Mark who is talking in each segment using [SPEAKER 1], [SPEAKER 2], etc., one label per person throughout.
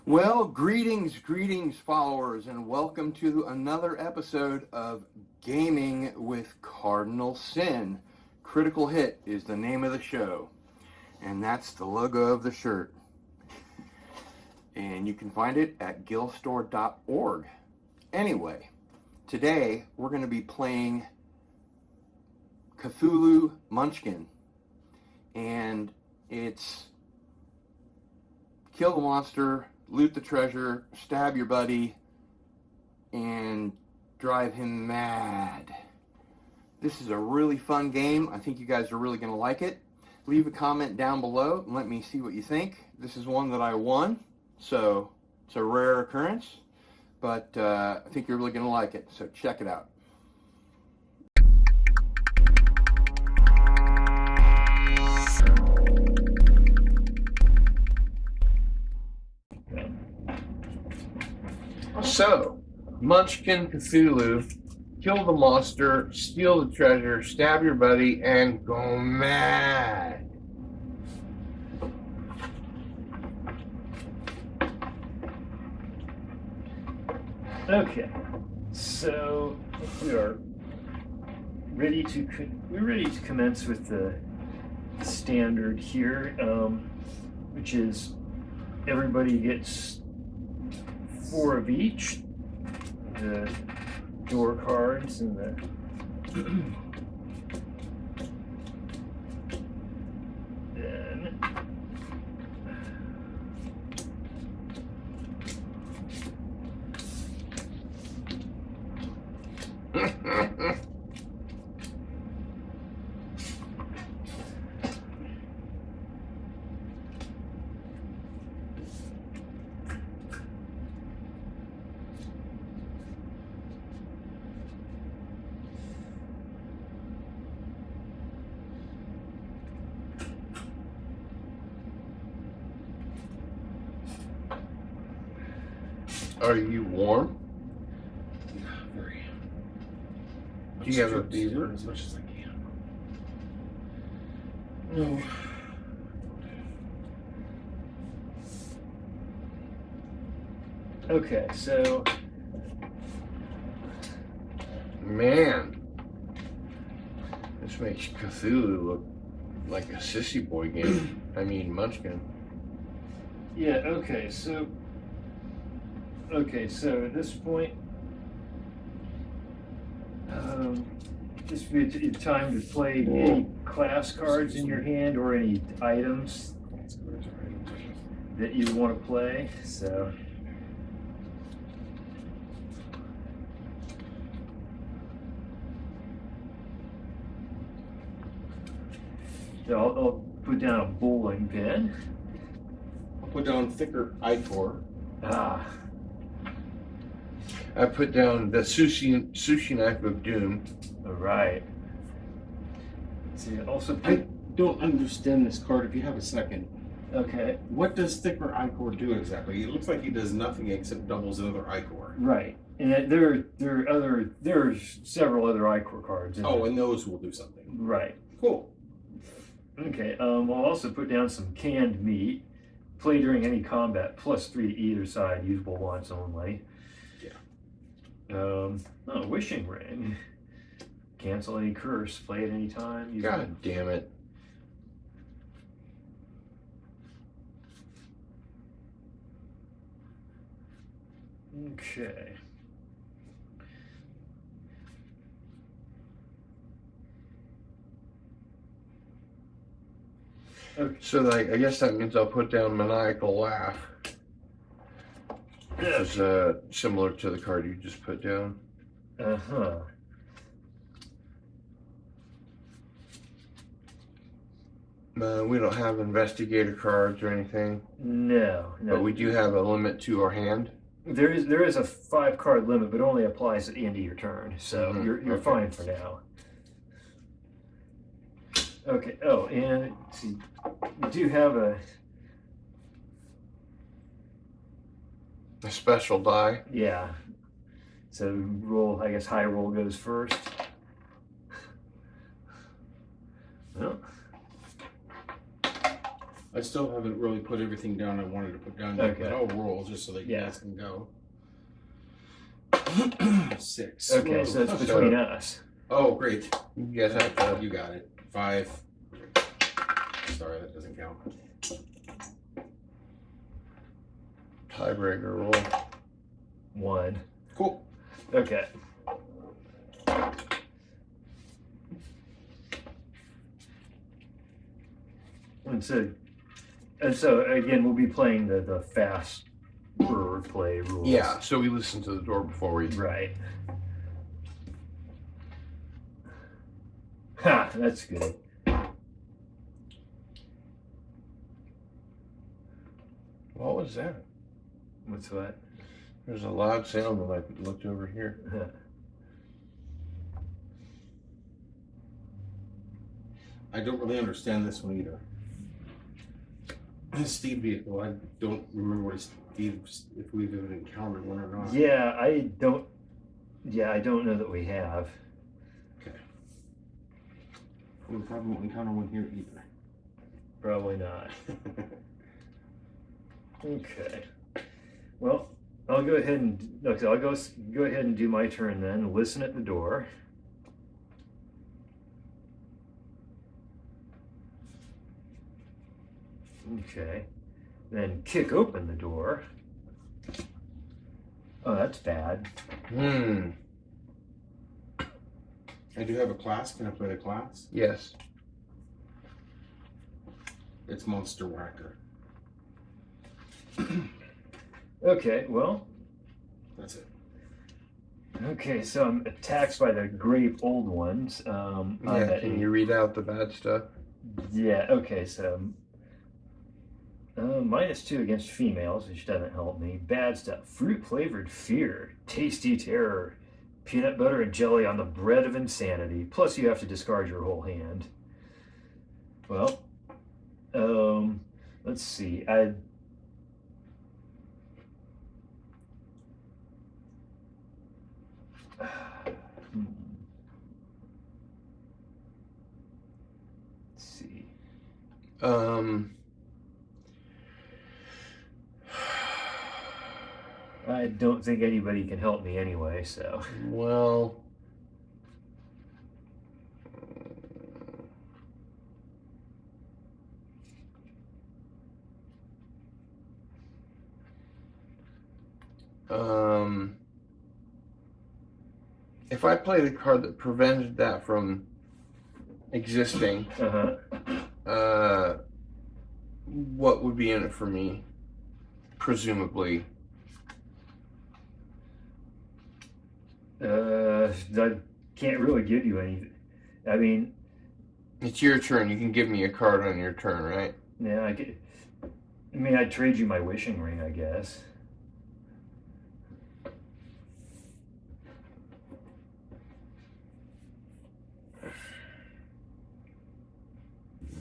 [SPEAKER 1] Well, greetings, followers, and welcome to another episode of Gaming with Cardinal Sin. Critical Hit is the name of the show, and that's the logo of the shirt. And you can find it at gillstore.org. Anyway, today we're going to be playing Cthulhu Munchkin, and it's kill the monster, loot the treasure, stab your buddy, and drive him mad. This is a really fun game. I think you guys are really going to like it. Leave a comment down below and let me see what you think. This is one that I won, so it's a rare occurrence, but I think you're really going to like it, so check it out. So, Munchkin Cthulhu, kill the monster, steal the treasure, stab your buddy, and go mad.
[SPEAKER 2] Okay, so we're ready to commence with the standard here, which is everybody gets 4 of each, the door cards and the then
[SPEAKER 1] Are you warm?
[SPEAKER 3] Very.
[SPEAKER 1] Do you have a fever?
[SPEAKER 3] As much as I can. No.
[SPEAKER 2] okay, so
[SPEAKER 1] Man, this makes Cthulhu look like a sissy boy game. I mean, Munchkin.
[SPEAKER 2] yeah, so at this point, this would be time to play any class cards in your hand or any items that you want to play. So I'll put down a bowling pin.
[SPEAKER 3] I'll put down thicker ichor.
[SPEAKER 2] Ah,
[SPEAKER 1] I put down the sushi knife of doom.
[SPEAKER 2] all right. See, also
[SPEAKER 3] I
[SPEAKER 2] put,
[SPEAKER 3] don't understand this card. If you have a second,
[SPEAKER 2] okay,
[SPEAKER 3] what does thicker ichor do exactly? It looks like he does nothing except doubles another ichor.
[SPEAKER 2] right. And there are several other ichor cards. In
[SPEAKER 3] Oh,
[SPEAKER 2] there.
[SPEAKER 3] and those will do something.
[SPEAKER 2] Right.
[SPEAKER 3] Cool.
[SPEAKER 2] Okay. I'll also put down some canned meat. Play during any combat, +3 to either side. Usable once only.
[SPEAKER 3] Yeah.
[SPEAKER 2] Wishing ring. Cancel any curse. Play at any time.
[SPEAKER 1] God damn it.
[SPEAKER 2] Okay. Okay.
[SPEAKER 1] So I guess that means I'll put down maniacal laugh, which is similar to the card you just put down.
[SPEAKER 2] Uh-huh.
[SPEAKER 1] We don't have investigator cards or anything,
[SPEAKER 2] No.
[SPEAKER 1] but we do have a limit to our hand.
[SPEAKER 2] There is a 5-card limit, but only applies at the end of your turn, so
[SPEAKER 1] Mhm,
[SPEAKER 2] you're
[SPEAKER 1] okay.
[SPEAKER 2] fine for now. Okay. Oh, and let's see, you do have a
[SPEAKER 1] special die.
[SPEAKER 2] yeah. So roll, I guess high roll goes first. Well,
[SPEAKER 3] I still haven't really put everything down I wanted to put down yet,
[SPEAKER 2] Okay.
[SPEAKER 3] but I'll roll just so that you
[SPEAKER 2] Yeah.
[SPEAKER 3] guys can go. 6.
[SPEAKER 2] Okay,
[SPEAKER 3] Whoa.
[SPEAKER 2] so it's between us.
[SPEAKER 3] Oh, great.
[SPEAKER 1] You guys have to.
[SPEAKER 3] You got it. 5. Sorry, that doesn't count.
[SPEAKER 1] Tiebreaker roll.
[SPEAKER 2] 1.
[SPEAKER 3] Cool.
[SPEAKER 2] Okay. And so again, we'll be playing the fast play rules.
[SPEAKER 1] Yeah, so we listen to the door before we.
[SPEAKER 2] Right. Ha! That's good.
[SPEAKER 1] What was that?
[SPEAKER 2] What's what?
[SPEAKER 1] There's a loud sound when I looked over here.
[SPEAKER 3] I don't really understand this one either. Steed vehicle. I don't remember what a Steed, if we've even encountered one or not.
[SPEAKER 2] Yeah, I don't know that we have.
[SPEAKER 3] Okay. We probably won't encounter one here either.
[SPEAKER 2] Probably not. Okay. Well, I'll go ahead and I'll go ahead and do my turn then. Listen at the door. Okay. Then kick open the door. Oh, that's bad.
[SPEAKER 3] I do have a class. Can I play the class?
[SPEAKER 1] Yes.
[SPEAKER 3] It's Monster Whacker.
[SPEAKER 2] Okay, well.
[SPEAKER 3] That's it.
[SPEAKER 2] Okay, so I'm attacked by the Grave Old Ones.
[SPEAKER 1] Yeah, can you read out the bad stuff?
[SPEAKER 2] Yeah, okay, so -2 against females, which doesn't help me. Bad stuff. Fruit flavored fear. Tasty terror. Peanut butter and jelly on the bread of insanity. Plus you have to discard your whole hand. Well, let's see. Let's see. I don't think anybody can help me anyway, so.
[SPEAKER 1] Well. If I play the card that prevented that from existing, what would be in it for me? Presumably.
[SPEAKER 2] I can't really give you anything. I mean,
[SPEAKER 1] it's your turn. You can give me a card on your turn, right?
[SPEAKER 2] Yeah, I'd trade you my wishing ring, I guess.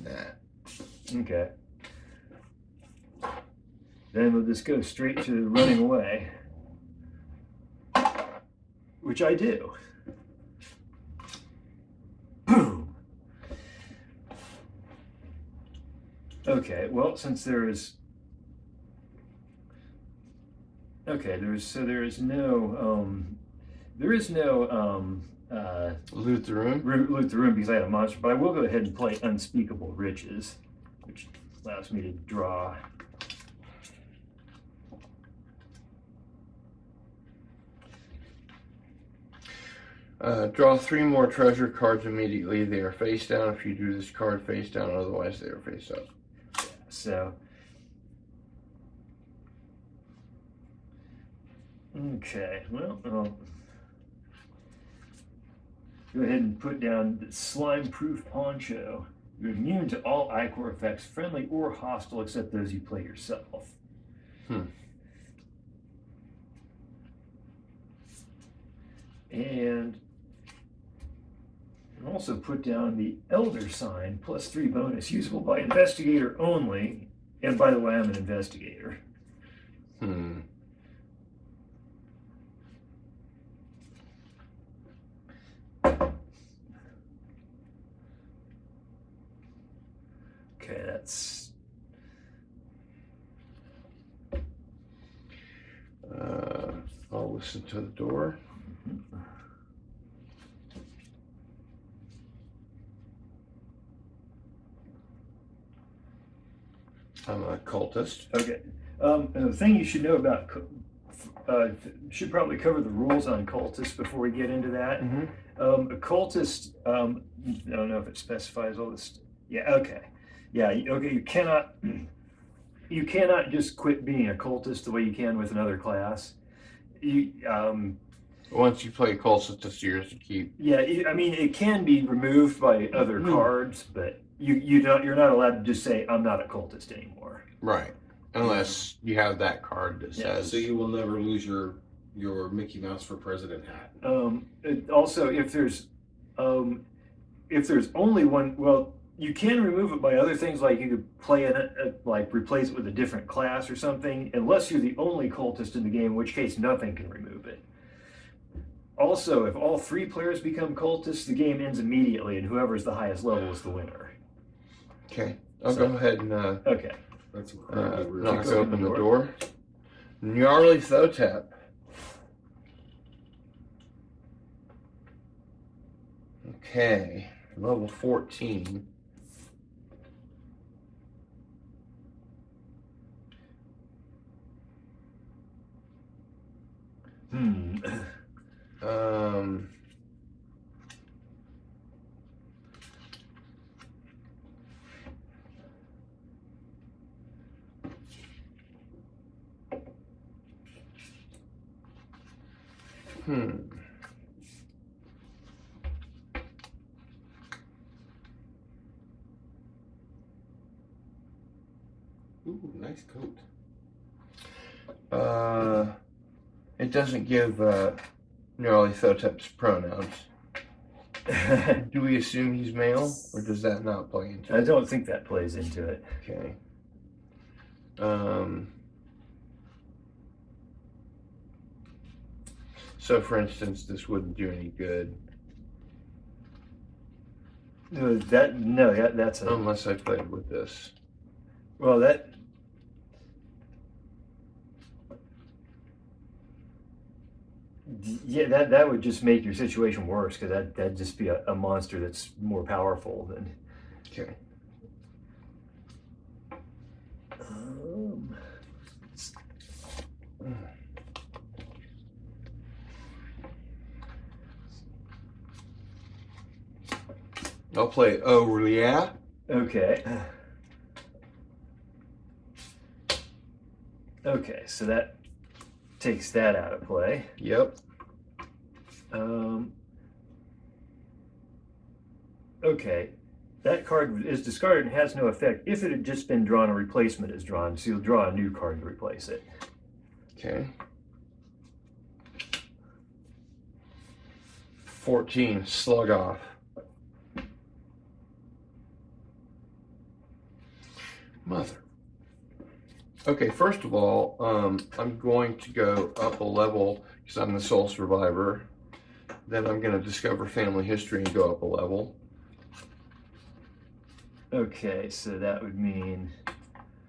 [SPEAKER 1] Nah.
[SPEAKER 2] Okay. Then we'll just go straight to running away. Which I do. Boom. Okay, well, since there is
[SPEAKER 1] Loot the room?
[SPEAKER 2] loot the room because I had a monster, but I will go ahead and play Unspeakable Riches, which allows me to draw.
[SPEAKER 1] Draw 3 more treasure cards immediately. They are face down if you do this card face down, otherwise they are face up.
[SPEAKER 2] So, okay, well, I'll go ahead and put down the Slime-Proof Poncho. You're immune to all Icor effects, friendly or hostile, except those you play yourself. And also put down the Elder Sign, +3 bonus, usable by investigator only. And by the way, I'm an investigator. Okay, that's
[SPEAKER 1] I'll listen to the door. I'm a cultist.
[SPEAKER 2] Okay. The thing you should know about should probably cover the rules on cultists before we get into that. A cultist, I don't know if it specifies all this. Yeah. Okay. Yeah. Okay. You cannot just quit being a cultist the way you can with another class.
[SPEAKER 1] Once you play cultist, it's yours to keep.
[SPEAKER 2] Yeah. I mean, it can be removed by other cards, but you're not allowed to just say I'm not a cultist anymore.
[SPEAKER 1] Right. Unless you have that card that says.
[SPEAKER 3] So you will never lose your Mickey Mouse for President hat.
[SPEAKER 2] Also, if there's only one, well, you can remove it by other things, like you could play it, like replace it with a different class or something, unless you're the only cultist in the game, in which case nothing can remove it. Also, if all 3 players become cultists, the game ends immediately, and whoever's the highest level is the winner.
[SPEAKER 1] Okay, I'll go ahead and
[SPEAKER 2] okay.
[SPEAKER 3] That's
[SPEAKER 1] knock open the door. Gnarly Thotep. Okay, level 14.
[SPEAKER 3] Ooh, nice coat.
[SPEAKER 1] It doesn't give Gnarly Thotep's pronouns. Do we assume he's male, or does that not play into it?
[SPEAKER 2] I don't think that plays into it.
[SPEAKER 1] Okay. So, for instance, this wouldn't do any good.
[SPEAKER 2] That's a,
[SPEAKER 1] unless I played with this.
[SPEAKER 2] well, that would just make your situation worse, because that'd just be a monster that's more powerful than.
[SPEAKER 1] Okay. I'll play yeah.
[SPEAKER 2] Okay. Okay, so that takes that out of play.
[SPEAKER 1] Yep.
[SPEAKER 2] Okay, that card is discarded and has no effect. If it had just been drawn, a replacement is drawn, so you'll draw a new card to replace it.
[SPEAKER 1] Okay. 14, slug off. Mother. Okay, first of all, I'm going to go up a level because I'm the sole survivor. Then I'm going to discover family history and go up a level.
[SPEAKER 2] Okay, so that would mean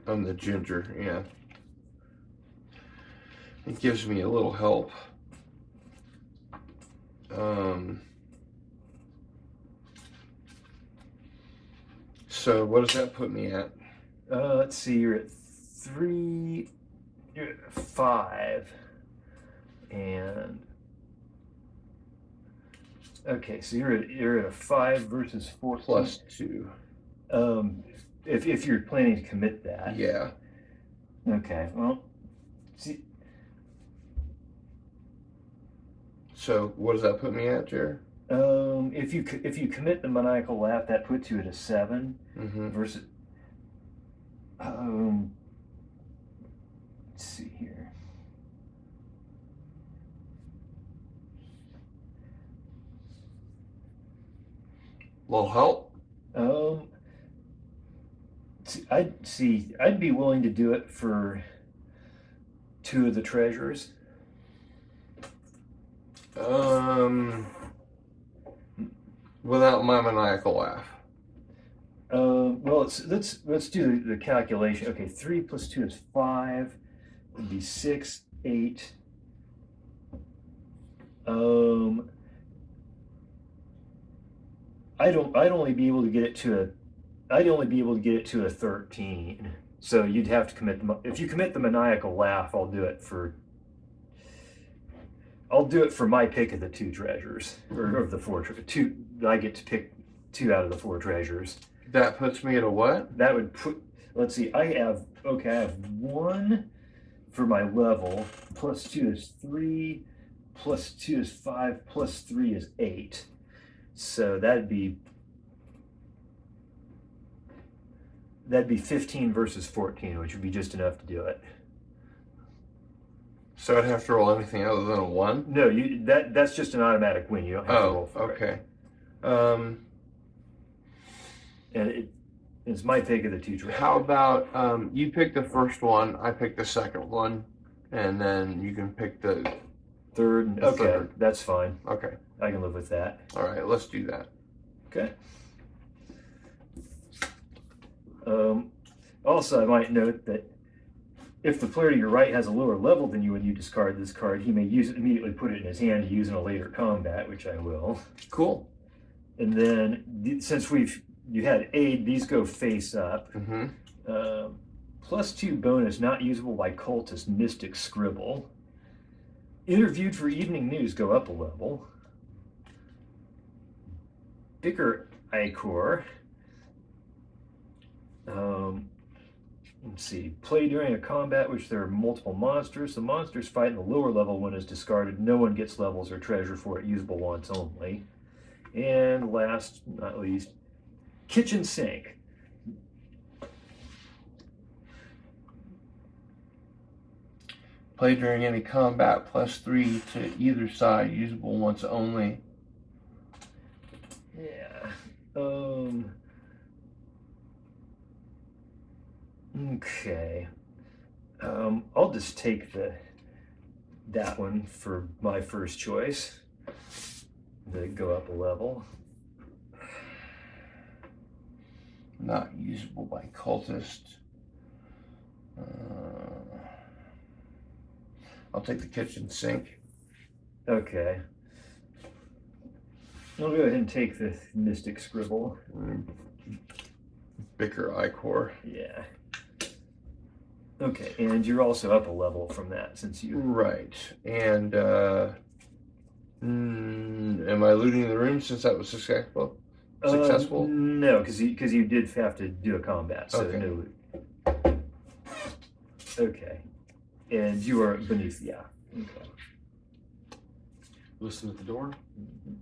[SPEAKER 1] I'm the ginger, yeah. It gives me a little help. So what does that put me at?
[SPEAKER 2] Let's see, you're at 3, you're at 5, and okay, so you're at a 5 versus 4
[SPEAKER 1] Plus 2.
[SPEAKER 2] If you're planning to commit that.
[SPEAKER 1] Yeah.
[SPEAKER 2] Okay. Well, see.
[SPEAKER 1] So what does that put me at, Jared?
[SPEAKER 2] If you commit the maniacal laugh, that puts you at a 7 versus. Let's see here.
[SPEAKER 1] Little help?
[SPEAKER 2] I'd be willing to do it for 2 of the treasures.
[SPEAKER 1] Without my maniacal laugh.
[SPEAKER 2] Well, let's do the calculation. Okay, 3 plus 2 is 5. It'd be 6, 8, I'd only be able to get it to a 13. So you'd have to commit if you commit the maniacal laugh, I'll do it for my pick of the 2 treasures, or of the 4 two. I get to pick 2 out of the 4 treasures.
[SPEAKER 1] That puts me at a what?
[SPEAKER 2] That would put. Let's see. I have 1 for my level. Plus 2 is 3. Plus 2 is 5. Plus 3 is 8. So that'd be 15 versus 14, which would be just enough to do it.
[SPEAKER 1] So I'd have to roll anything other than a 1?
[SPEAKER 2] No, that's just an automatic win. You don't have to roll for
[SPEAKER 1] okay.
[SPEAKER 2] it. And it's my pick of the 2 treasures.
[SPEAKER 1] How about you pick the first one, I pick the second one, and then you can pick the
[SPEAKER 2] third? Okay,
[SPEAKER 1] third.
[SPEAKER 2] that's fine.
[SPEAKER 1] Okay.
[SPEAKER 2] I can live with that.
[SPEAKER 1] All right, let's do that.
[SPEAKER 2] Okay. Also, I might note that if the player to your right has a lower level than you when you discard this card, he may use it immediately, put it in his hand to use in a later combat, which I will.
[SPEAKER 1] Cool.
[SPEAKER 2] And then, since you had aid, these go face up.
[SPEAKER 1] Mm-hmm.
[SPEAKER 2] Plus 2 bonus, not usable by cultist, mystic scribble. Interviewed for evening news, go up a level. Bicker Ichor. Let's see. Play during a combat which there are multiple monsters. The monsters fight in the lower level when it's discarded. No one gets levels or treasure for it. Usable once only. And last, not least, kitchen sink.
[SPEAKER 1] Play during any combat, plus 3 to either side. Usable once only.
[SPEAKER 2] Yeah. Okay. I'll just take that one for my first choice. To go up a level.
[SPEAKER 1] Not usable by cultist. I'll take the kitchen sink.
[SPEAKER 2] Okay. I'll go ahead and take the mystic scribble.
[SPEAKER 1] Bicker Ichor.
[SPEAKER 2] Yeah. Okay, and you're also up a level from that since you.
[SPEAKER 1] Right. And am I looting the room since that was successful?
[SPEAKER 2] No, because you did have to do a combat, so
[SPEAKER 1] Okay.
[SPEAKER 2] no loot. Okay. And you are beneath, yeah. Okay.
[SPEAKER 3] Listen at the door.
[SPEAKER 2] Mhm.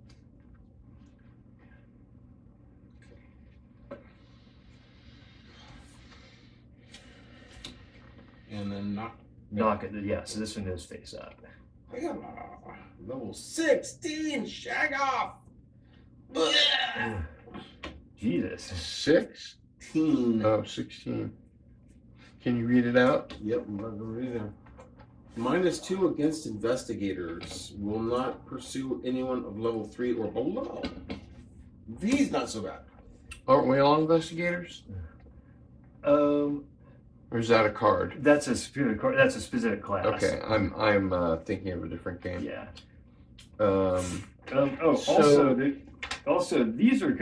[SPEAKER 3] And then knock.
[SPEAKER 2] Knock it, yeah, so this one goes face up.
[SPEAKER 3] Level 16, shag off.
[SPEAKER 2] Jesus.
[SPEAKER 1] 16. Oh, 16. Can you read it out?
[SPEAKER 3] Yep, I'm not gonna read them. -2 against investigators. Will not pursue anyone of level 3 or below. These not so bad.
[SPEAKER 1] Aren't we all investigators? Or is that a card?
[SPEAKER 2] That's a specific class.
[SPEAKER 1] Okay, I'm thinking of a different game.
[SPEAKER 2] Yeah.
[SPEAKER 1] So-
[SPEAKER 2] Also, these are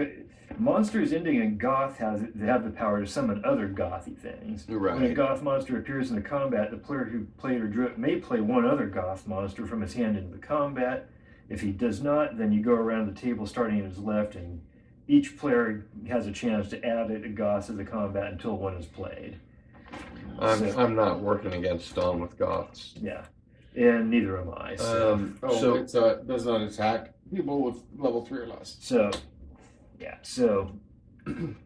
[SPEAKER 2] monsters ending in goth. They have the power to summon other gothy things.
[SPEAKER 1] Right.
[SPEAKER 2] When a goth monster appears in the combat, the player who played or drew it may play one other goth monster from his hand into the combat. If he does not, then you go around the table starting at his left, and each player has a chance to add a goth to the combat until one is played.
[SPEAKER 1] I'm not working against Dawn with Goths.
[SPEAKER 2] Yeah, and neither am I. So,
[SPEAKER 3] It does not attack people with level 3 or less.
[SPEAKER 2] so I'm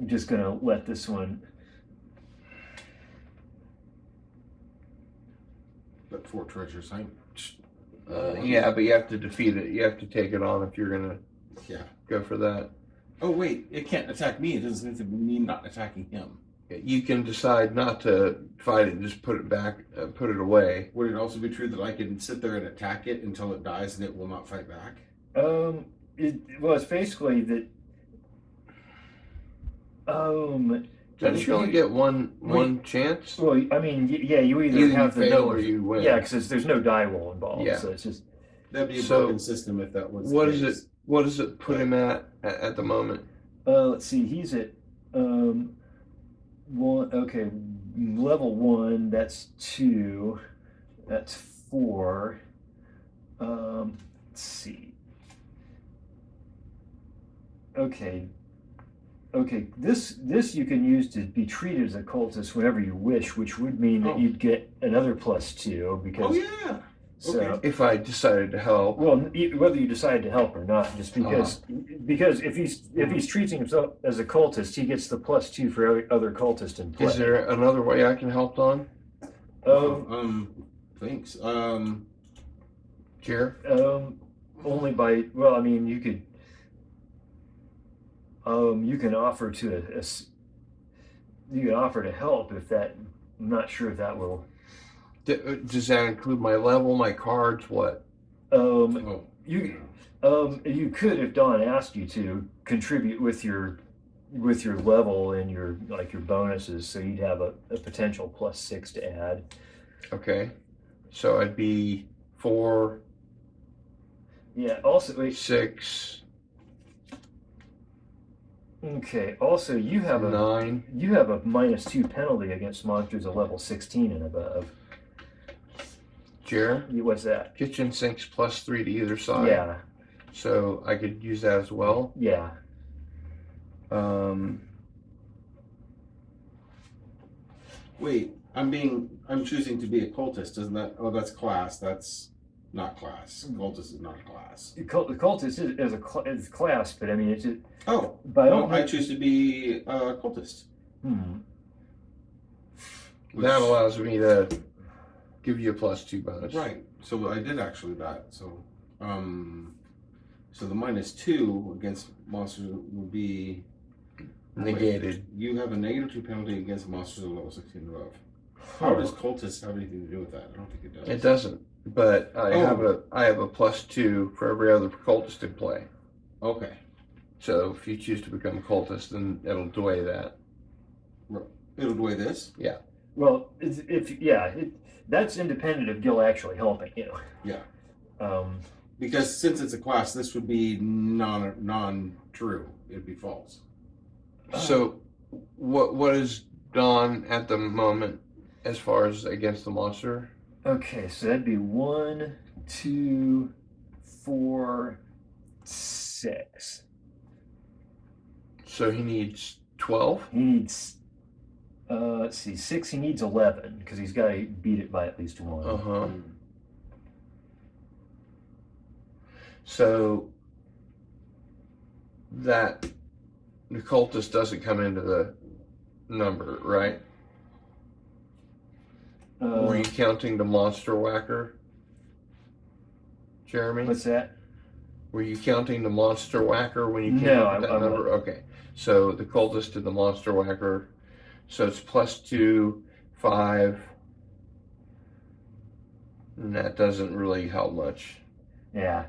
[SPEAKER 2] just gonna let this one.
[SPEAKER 3] But 4 treasures,
[SPEAKER 1] Yeah, but you have to defeat it. You have to take it on if you're gonna go for that.
[SPEAKER 3] Oh wait, it can't attack me. It doesn't mean not attacking him.
[SPEAKER 1] You can decide not to fight it, just put it back, put it away.
[SPEAKER 3] Would it also be true that I can sit there and attack it until it dies and it will not fight back?
[SPEAKER 2] It's basically that.
[SPEAKER 1] Don't you only get one chance?
[SPEAKER 2] Well, I mean, yeah, you either
[SPEAKER 1] Either
[SPEAKER 2] have
[SPEAKER 1] you
[SPEAKER 2] the
[SPEAKER 1] fail
[SPEAKER 2] no
[SPEAKER 1] or you win.
[SPEAKER 2] Yeah, because there's no die roll involved.
[SPEAKER 1] Yeah.
[SPEAKER 2] So it's just,
[SPEAKER 3] That'd be a
[SPEAKER 1] So,
[SPEAKER 3] broken system if that was.
[SPEAKER 1] What
[SPEAKER 3] the
[SPEAKER 1] is it?
[SPEAKER 3] case.
[SPEAKER 1] What does it put him at the moment?
[SPEAKER 2] Let's see. He's at one. Okay, level 1. That's 2. That's 4. Let's see. Okay. This you can use to be treated as a cultist whenever you wish, which would mean that you'd get another +2 because.
[SPEAKER 3] Oh yeah.
[SPEAKER 2] So,
[SPEAKER 3] Okay.
[SPEAKER 1] If I decided to help.
[SPEAKER 2] well, whether you decide to help or not, just because if he's treating himself as a cultist, he gets the +2 for every other cultist in play.
[SPEAKER 1] Is there another way I can help Don?
[SPEAKER 3] Thanks.
[SPEAKER 1] Jer?
[SPEAKER 2] Only by, well, I mean, you could you can offer to you can offer to help if that. I'm not sure if that will.
[SPEAKER 1] Does that include my level, my cards, what?
[SPEAKER 2] You could, if Don asked you to, contribute with your level and your bonuses, so you'd have a potential +6 to add.
[SPEAKER 1] Okay. So I'd be 4.
[SPEAKER 2] Yeah. Also, wait.
[SPEAKER 1] 6.
[SPEAKER 2] Okay. Also, you have a
[SPEAKER 1] 9.
[SPEAKER 2] You have a -2 penalty against monsters of level 16 and above.
[SPEAKER 1] Jer?
[SPEAKER 2] What's that?
[SPEAKER 1] Kitchen sinks +3 to either side.
[SPEAKER 2] Yeah.
[SPEAKER 1] So I could use that as well.
[SPEAKER 2] Yeah.
[SPEAKER 3] Wait, I'm choosing to be a cultist. Isn't that? Oh, that's class. That's not class. Cultist is not a class.
[SPEAKER 2] The cultist is a class, but I mean it's.
[SPEAKER 3] Oh,
[SPEAKER 2] But I don't.
[SPEAKER 3] I choose to be a cultist.
[SPEAKER 1] That allows me to give you a +2 bonus.
[SPEAKER 3] Right. So I did actually that. So, so the -2 against monsters would be
[SPEAKER 1] Negated.
[SPEAKER 3] You have a -2 penalty against monsters of level 16 and above. How does cultist have anything to do with that? I don't think it does.
[SPEAKER 1] It doesn't. But I have a +2 for every other cultist in play.
[SPEAKER 3] Okay.
[SPEAKER 1] So if you choose to become a cultist, then it'll delay that.
[SPEAKER 3] It'll delay this.
[SPEAKER 1] Yeah.
[SPEAKER 2] Well, that's independent of Gil actually helping you.
[SPEAKER 3] Yeah.
[SPEAKER 2] Because
[SPEAKER 3] since it's a class, this would be non-true. It'd be false.
[SPEAKER 1] So, what is Don at the moment as far as against the monster?
[SPEAKER 2] Okay, so that'd be 1, 2, 4, 6.
[SPEAKER 1] So he needs 12.
[SPEAKER 2] He needs. Let's see, 6. He needs 11 because he's got to beat it by at least 1.
[SPEAKER 1] So that the cultist doesn't come into the number, right? Were you counting the monster whacker, Jeremy?
[SPEAKER 2] What's that?
[SPEAKER 1] Were you counting the monster whacker when you came
[SPEAKER 2] No,
[SPEAKER 1] up with that
[SPEAKER 2] I'm
[SPEAKER 1] number?
[SPEAKER 2] not.
[SPEAKER 1] Okay. So the cultist and the monster whacker. So it's +2, 5. And that doesn't really help much.
[SPEAKER 2] Yeah.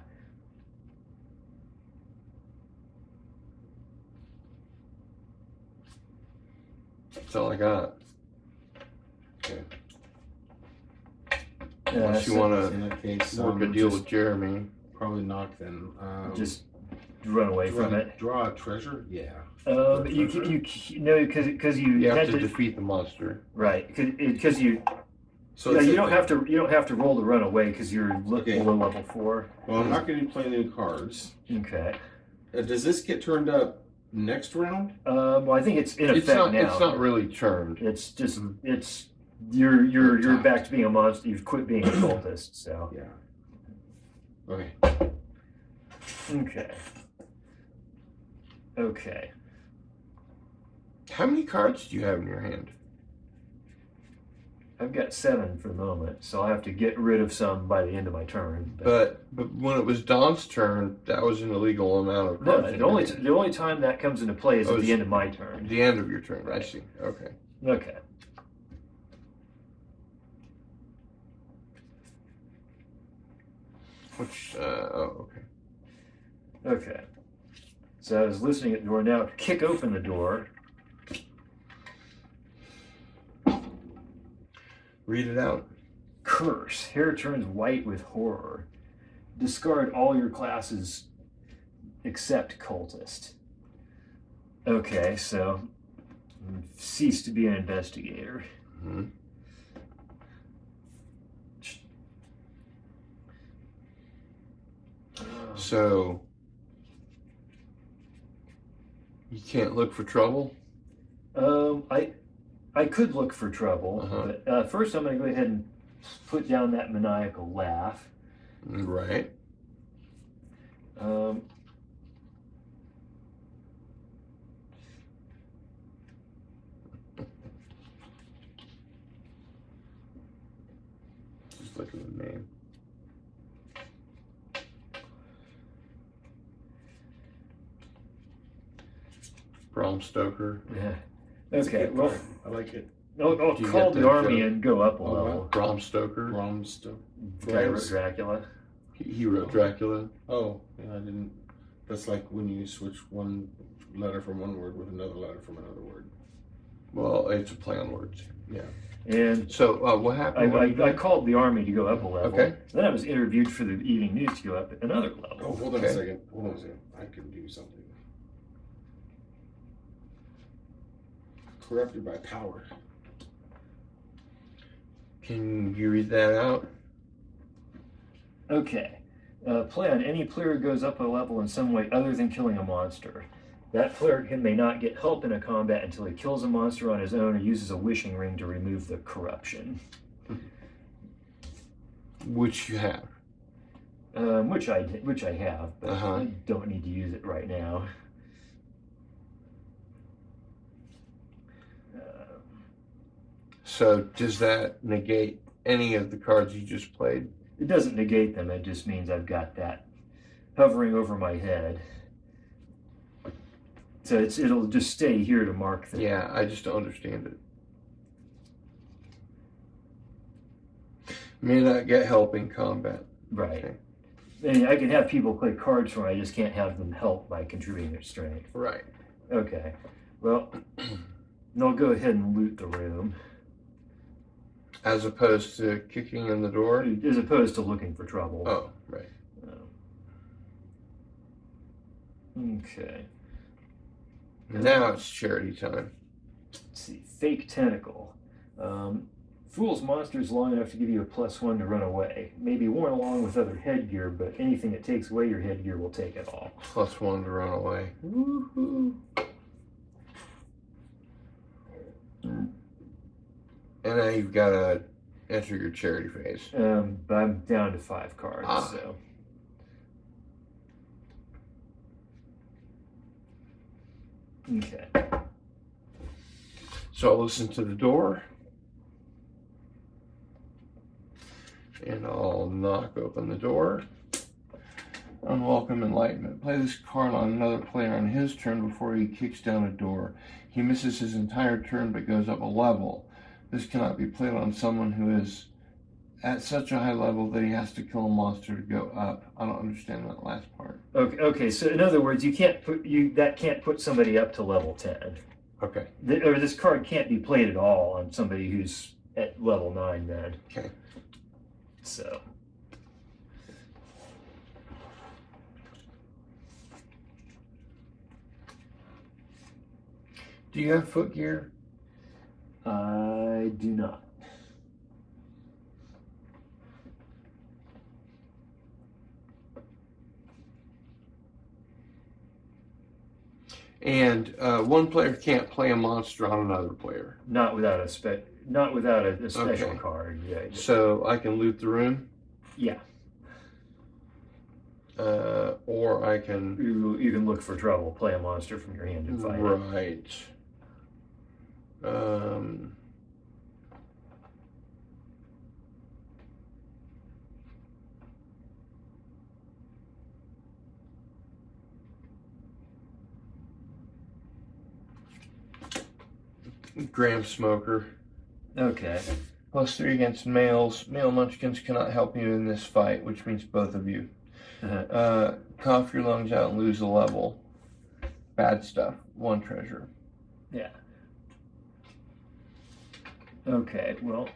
[SPEAKER 1] That's all I got.
[SPEAKER 3] Okay.
[SPEAKER 1] Unless you want
[SPEAKER 3] In that case,
[SPEAKER 1] to work a deal
[SPEAKER 3] just
[SPEAKER 1] with Jeremy.
[SPEAKER 3] probably knock then.
[SPEAKER 2] Just run away from it.
[SPEAKER 3] Draw a treasure. Yeah.
[SPEAKER 2] Because
[SPEAKER 1] You
[SPEAKER 2] had
[SPEAKER 1] have to defeat the monster.
[SPEAKER 2] right because you
[SPEAKER 3] So
[SPEAKER 2] you
[SPEAKER 3] it's
[SPEAKER 2] don't have to roll to run away because you're below level 4.
[SPEAKER 3] Well, I'm not going to be playing any cards.
[SPEAKER 2] Okay.
[SPEAKER 3] Does this get turned up next round?
[SPEAKER 2] Well, I think it's in effect now.
[SPEAKER 1] It's not really turned.
[SPEAKER 2] It's just you're back to being a monster. You've quit being a cultist. So
[SPEAKER 3] Yeah. Okay.
[SPEAKER 2] okay. Okay.
[SPEAKER 1] How many cards do you have in your hand?
[SPEAKER 2] I've got 7 for the moment, so I'll have to get rid of some by the end of my turn.
[SPEAKER 1] But when it was Don's turn, that was an illegal amount of
[SPEAKER 2] No,
[SPEAKER 1] cards.
[SPEAKER 2] the only time that comes into play is at the end of my turn.
[SPEAKER 1] The end of your turn.
[SPEAKER 2] Right.
[SPEAKER 1] I see. Okay.
[SPEAKER 2] Okay.
[SPEAKER 1] Which? Okay.
[SPEAKER 2] Okay. So I was listening at the door now. Kick open the door.
[SPEAKER 1] Read it out.
[SPEAKER 2] Curse. Hair turns white with horror. discard all your classes except cultist. Okay, so cease to be an investigator.
[SPEAKER 1] Mm-hmm. So you can't look for trouble?
[SPEAKER 2] I could look for trouble,
[SPEAKER 1] Uh-huh.
[SPEAKER 2] but first I'm going to go ahead and put down that maniacal laugh.
[SPEAKER 1] Right. Just look at the name. Bram Stoker.
[SPEAKER 2] Yeah.
[SPEAKER 3] That's a
[SPEAKER 2] Okay,
[SPEAKER 3] good
[SPEAKER 2] well,
[SPEAKER 3] card. I like it.
[SPEAKER 2] I'll
[SPEAKER 1] Do you
[SPEAKER 2] call
[SPEAKER 1] get
[SPEAKER 2] the
[SPEAKER 1] the
[SPEAKER 2] army
[SPEAKER 1] joke?
[SPEAKER 2] and go up a
[SPEAKER 3] Oh,
[SPEAKER 2] level.
[SPEAKER 1] Bram Stoker.
[SPEAKER 3] Bram Stoker.
[SPEAKER 2] The guy who wrote Dracula.
[SPEAKER 1] He wrote Dracula.
[SPEAKER 3] Oh, yeah, I didn't. That's like when you switch one letter from one word with another letter from another word.
[SPEAKER 1] Well, it's a play on words.
[SPEAKER 3] Yeah.
[SPEAKER 2] And
[SPEAKER 1] So what happened?
[SPEAKER 2] I called the army to go up a level.
[SPEAKER 1] Okay.
[SPEAKER 2] Then I was interviewed for the evening news to go up another level.
[SPEAKER 3] Oh, hold on
[SPEAKER 1] Okay.
[SPEAKER 3] a second. Hold on a second. I can do something. Corrupted by power.
[SPEAKER 1] Can you read that out?
[SPEAKER 2] Okay. Plan. Any player goes up a level in some way other than killing a monster. That player may not get help in a combat until he kills a monster on his own or uses a wishing ring to remove the corruption.
[SPEAKER 1] Which you have.
[SPEAKER 2] Which I have, but
[SPEAKER 1] Uh-huh.
[SPEAKER 2] I don't need to use it right now.
[SPEAKER 1] So does that negate any of the cards you just played?
[SPEAKER 2] It doesn't negate them. It just means I've got that hovering over my head. So it'll just stay here to mark the.
[SPEAKER 1] Yeah, I just don't understand it. May not get help in combat.
[SPEAKER 2] Right.
[SPEAKER 1] Okay.
[SPEAKER 2] And I can have people play cards for me. I just can't have them help by contributing their strength.
[SPEAKER 1] Right.
[SPEAKER 2] Okay. Well, I'll go ahead and loot the room.
[SPEAKER 1] As opposed to kicking in the door?
[SPEAKER 2] As opposed to looking for trouble.
[SPEAKER 1] Oh, right.
[SPEAKER 2] Okay.
[SPEAKER 1] Now it's charity time.
[SPEAKER 2] Let's see. Fake tentacle. Fools monsters long enough to give you a +1 to run away. May be worn along with other headgear, but anything that takes away your headgear will take it all.
[SPEAKER 1] +1 to run away. Woohoo. And now you've got to enter your charity phase.
[SPEAKER 2] But I'm down to 5 cards, so. Okay.
[SPEAKER 1] So I'll listen to the door. And I'll knock open the door. Unwelcome enlightenment. Play this card on another player on his turn before he kicks down a door. He misses his entire turn but goes up a level. This cannot be played on someone who is at such a high level that he has to kill a monster to go up. I don't understand that last part.
[SPEAKER 2] Okay. So in other words, can't put somebody up to level 10.
[SPEAKER 1] Okay.
[SPEAKER 2] Or this card can't be played at all on somebody who's at level 9 then.
[SPEAKER 1] Okay.
[SPEAKER 2] So.
[SPEAKER 1] Do you have footgear?
[SPEAKER 2] I do not.
[SPEAKER 1] And one player can't play a monster on another player.
[SPEAKER 2] Not without a special
[SPEAKER 1] Okay.
[SPEAKER 2] card. Yeah.
[SPEAKER 1] So I can loot the room,
[SPEAKER 2] Yeah.
[SPEAKER 1] or I can.
[SPEAKER 2] You can look for trouble. Play a monster from your hand and fight it.
[SPEAKER 1] Right. Graham Smoker.
[SPEAKER 2] Okay.
[SPEAKER 1] +3 against males. Male munchkins cannot help you in this fight, which means both of you. Cough your lungs out and lose a level. Bad stuff. 1 treasure.
[SPEAKER 2] Yeah. Okay. Well.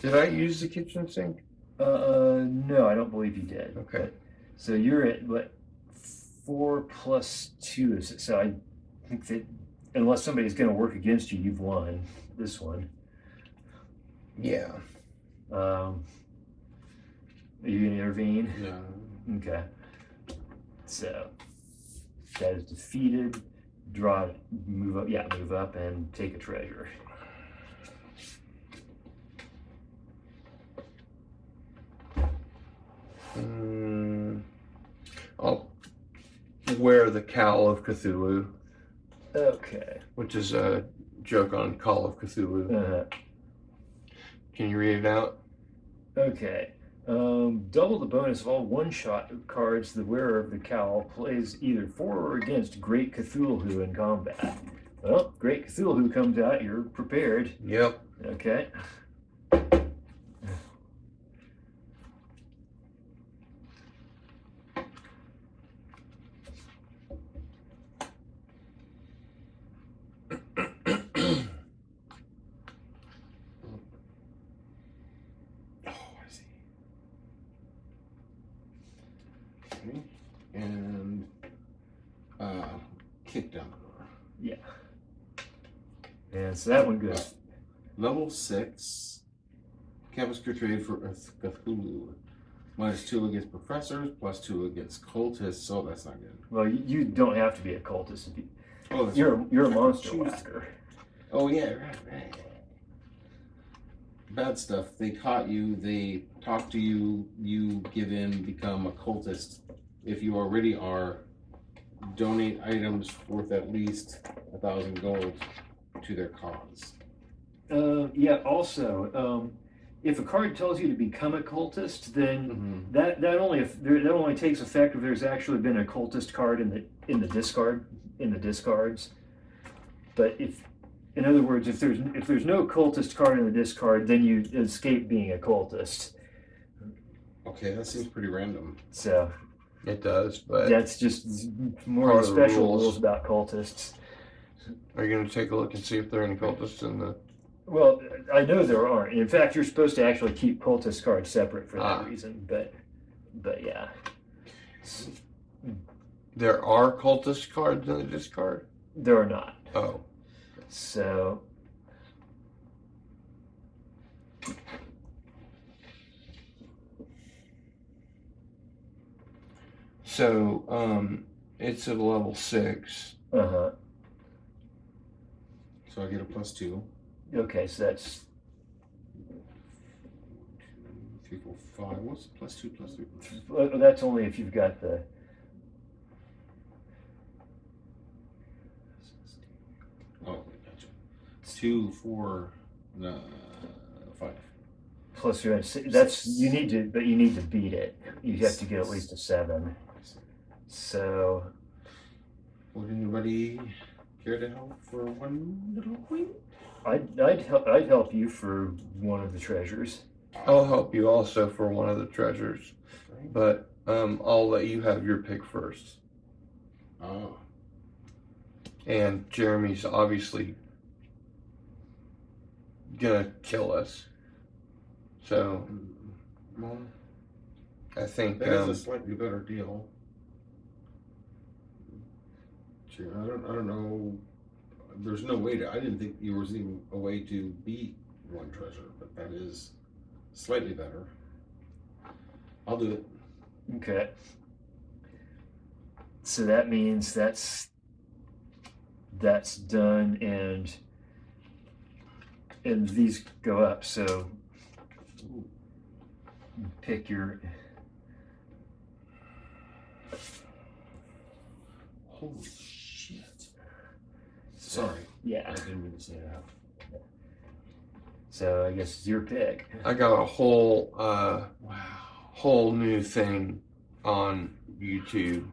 [SPEAKER 1] Did I use the kitchen sink?
[SPEAKER 2] No, I don't believe you did.
[SPEAKER 1] Okay.
[SPEAKER 2] But, so you're at what? 4 plus 2 is it? So I think that unless somebody's going to work against you, you've won this one.
[SPEAKER 1] Yeah.
[SPEAKER 2] Are you going to intervene?
[SPEAKER 3] No.
[SPEAKER 2] Okay. So that is defeated. Draw, move up. Yeah, move up and take a treasure.
[SPEAKER 1] I'll wear the Cowl of Cthulhu,
[SPEAKER 2] Okay.
[SPEAKER 1] which is a joke on Call of Cthulhu. Can you read it out?
[SPEAKER 2] Okay. Double the bonus of all one-shot cards the wearer of the cowl plays either for or against Great Cthulhu in combat. Well, Great Cthulhu comes out, you're prepared.
[SPEAKER 1] Yep.
[SPEAKER 2] Okay.
[SPEAKER 3] And kick down.
[SPEAKER 2] Yeah. And so that one goes.
[SPEAKER 3] Level 6. Campus Crusade for Cthulhu. -2 against professors, +2 against cultists. So that's not good.
[SPEAKER 2] Well, you don't have to be a cultist. If you,
[SPEAKER 3] Oh, that's
[SPEAKER 2] you're a
[SPEAKER 3] right.
[SPEAKER 2] monster
[SPEAKER 3] Choose-
[SPEAKER 2] whacker.
[SPEAKER 3] Oh yeah, right. Bad stuff. They caught you. They talk to you. You give in, become a cultist. If you already are, donate items worth at least 1,000 gold to their cause.
[SPEAKER 2] Yeah. Also, if a card tells you to become a cultist, then that only takes effect if there's actually been a cultist card in the discards. But in other words, if there's no cultist card in the discard, then you escape being a cultist.
[SPEAKER 3] Okay, that seems pretty random.
[SPEAKER 2] So
[SPEAKER 1] It does, but
[SPEAKER 2] that's just more
[SPEAKER 1] Part
[SPEAKER 2] of
[SPEAKER 1] of
[SPEAKER 2] the
[SPEAKER 1] the
[SPEAKER 2] special
[SPEAKER 1] rules.
[SPEAKER 2] rules about cultists.
[SPEAKER 1] are you going to take a look and see if there are any cultists in the...
[SPEAKER 2] Well, I know there aren't. In fact, you're supposed to actually keep cultist cards separate for that
[SPEAKER 1] Ah.
[SPEAKER 2] reason. But yeah.
[SPEAKER 1] There are cultist cards in the discard?
[SPEAKER 2] There are not.
[SPEAKER 1] Oh.
[SPEAKER 2] So
[SPEAKER 1] So, it's a level 6.
[SPEAKER 2] uh-huh.
[SPEAKER 3] So I get a +2.
[SPEAKER 2] Okay, so that's
[SPEAKER 3] 3, 4, 5. What's +2, +3?
[SPEAKER 2] well, that's only if you've got the
[SPEAKER 3] Oh, gotcha. 2, 4, 5.
[SPEAKER 2] plus you're that's you need to beat it. You have to get at least a 7. So
[SPEAKER 3] Would anybody care to help for one little coin?
[SPEAKER 2] I'd help you for one of the treasures.
[SPEAKER 1] I'll help you also for one of the treasures, but I'll let you have your pick first.
[SPEAKER 3] Oh.
[SPEAKER 1] And Jeremy's obviously gonna kill us. So
[SPEAKER 3] Well,
[SPEAKER 1] I think
[SPEAKER 3] that is a slightly better deal. Sure, I don't know. There's no way to. I didn't think there was even a way to beat one treasure, but that is slightly better. I'll do it.
[SPEAKER 2] Okay. So that means that's done, and these go up. So pick your.
[SPEAKER 3] Holy shit! Sorry,
[SPEAKER 2] Yeah.
[SPEAKER 3] I didn't mean to say that.
[SPEAKER 2] So I guess it's your pick.
[SPEAKER 1] I got a whole
[SPEAKER 3] Wow.
[SPEAKER 1] whole new thing on YouTube.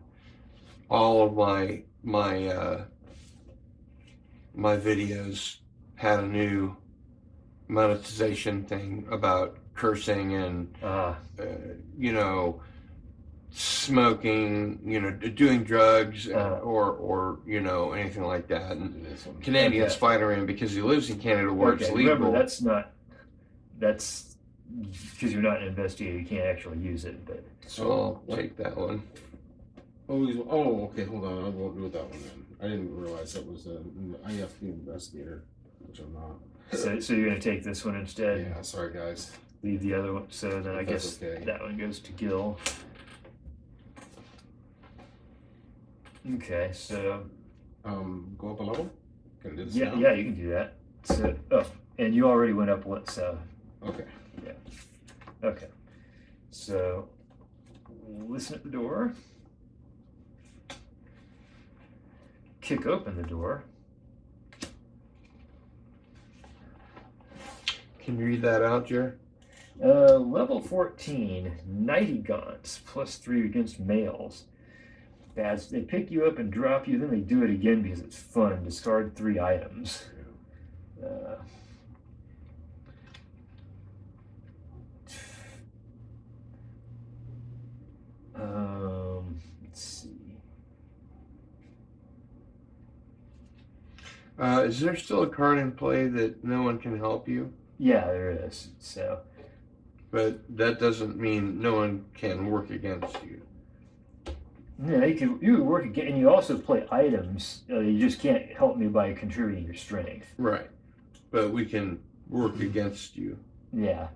[SPEAKER 1] All of my videos had a new monetization thing about cursing and smoking, doing drugs or anything like that. And Canadian
[SPEAKER 2] Okay.
[SPEAKER 1] Spider-Man, because he lives in Canada where it's
[SPEAKER 2] Okay,
[SPEAKER 1] legal.
[SPEAKER 2] remember that's because you're not an investigator, you can't actually use it. But
[SPEAKER 1] So I'll take that one.
[SPEAKER 3] Okay, hold on. I won't do that one then. I didn't realize that was an IFP investigator, which I'm not.
[SPEAKER 2] so you're gonna take this one instead.
[SPEAKER 3] Yeah, sorry guys.
[SPEAKER 2] Leave the other one. So then I
[SPEAKER 3] That's
[SPEAKER 2] guess
[SPEAKER 3] okay.
[SPEAKER 2] that one goes to Gil. Okay, so
[SPEAKER 3] Go up a level? Can I do this
[SPEAKER 2] yeah,
[SPEAKER 3] now?
[SPEAKER 2] yeah, you can do that. So and you already went up what? So
[SPEAKER 3] Okay.
[SPEAKER 2] okay. So listen at the door. Kick open the door.
[SPEAKER 1] Can you read that out, Jer?
[SPEAKER 2] Level 14, Nighty Gaunts, +3 against males. Bads, they pick you up and drop you, then they do it again because it's fun. Discard 3 items. Let's see.
[SPEAKER 1] Is there still a card in play that no one can help you?
[SPEAKER 2] Yeah, there is. So,
[SPEAKER 1] But that doesn't mean no one can work against you.
[SPEAKER 2] yeah, you could work again, and you also play items. You just can't help me by contributing your strength.
[SPEAKER 1] Right. But we can work against you.
[SPEAKER 2] Yeah.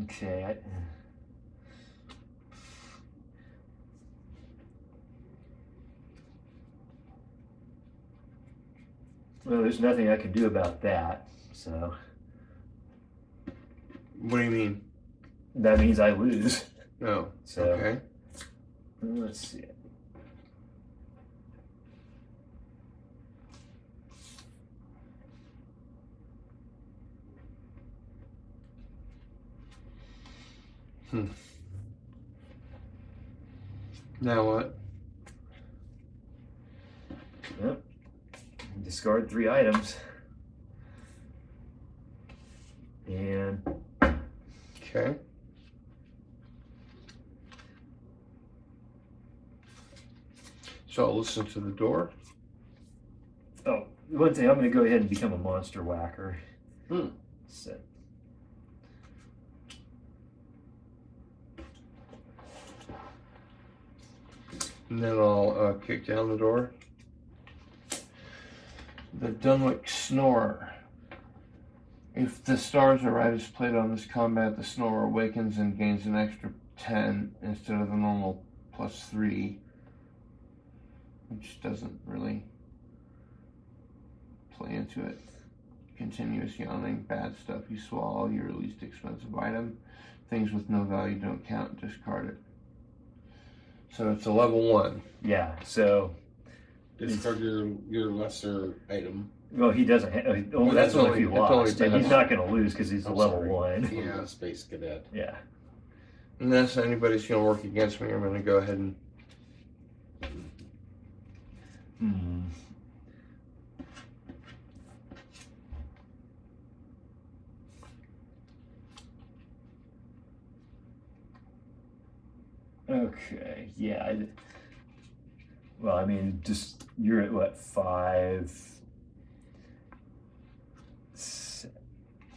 [SPEAKER 2] Okay. Well, there's nothing I can do about that. So
[SPEAKER 1] What do you mean?
[SPEAKER 2] that means I lose.
[SPEAKER 1] No.
[SPEAKER 2] So
[SPEAKER 1] Okay.
[SPEAKER 2] let's see.
[SPEAKER 1] Now what?
[SPEAKER 2] Yep. Discard 3 items. And
[SPEAKER 1] Okay. So I'll listen to the door.
[SPEAKER 2] oh, one thing, I'm going to go ahead and become a monster whacker. So,
[SPEAKER 1] And then I'll kick down the door. The Dunwick Snorer. If the stars arrive as played on this combat, the Snorer awakens and gains an extra 10 instead of the normal +3, which doesn't really play into it. Continuous yawning, bad stuff you swallow, your least expensive item. Things with no value don't count, discard it. So it's a level 1.
[SPEAKER 2] yeah, so,
[SPEAKER 3] Discard your lesser item.
[SPEAKER 2] well, he doesn't have,
[SPEAKER 1] Well,
[SPEAKER 2] that's
[SPEAKER 1] it's
[SPEAKER 2] only
[SPEAKER 1] only-
[SPEAKER 2] if he
[SPEAKER 1] it's
[SPEAKER 2] lost.
[SPEAKER 1] only
[SPEAKER 2] And he's
[SPEAKER 1] bad.
[SPEAKER 2] not going to lose because he's a
[SPEAKER 3] I'm
[SPEAKER 2] level
[SPEAKER 3] sorry.
[SPEAKER 2] 1.
[SPEAKER 3] From Space Cadet.
[SPEAKER 2] Yeah.
[SPEAKER 1] Unless anybody's going to work against me, I'm going to go ahead and...
[SPEAKER 2] Okay, yeah. Well, I mean, just you're at what, 5?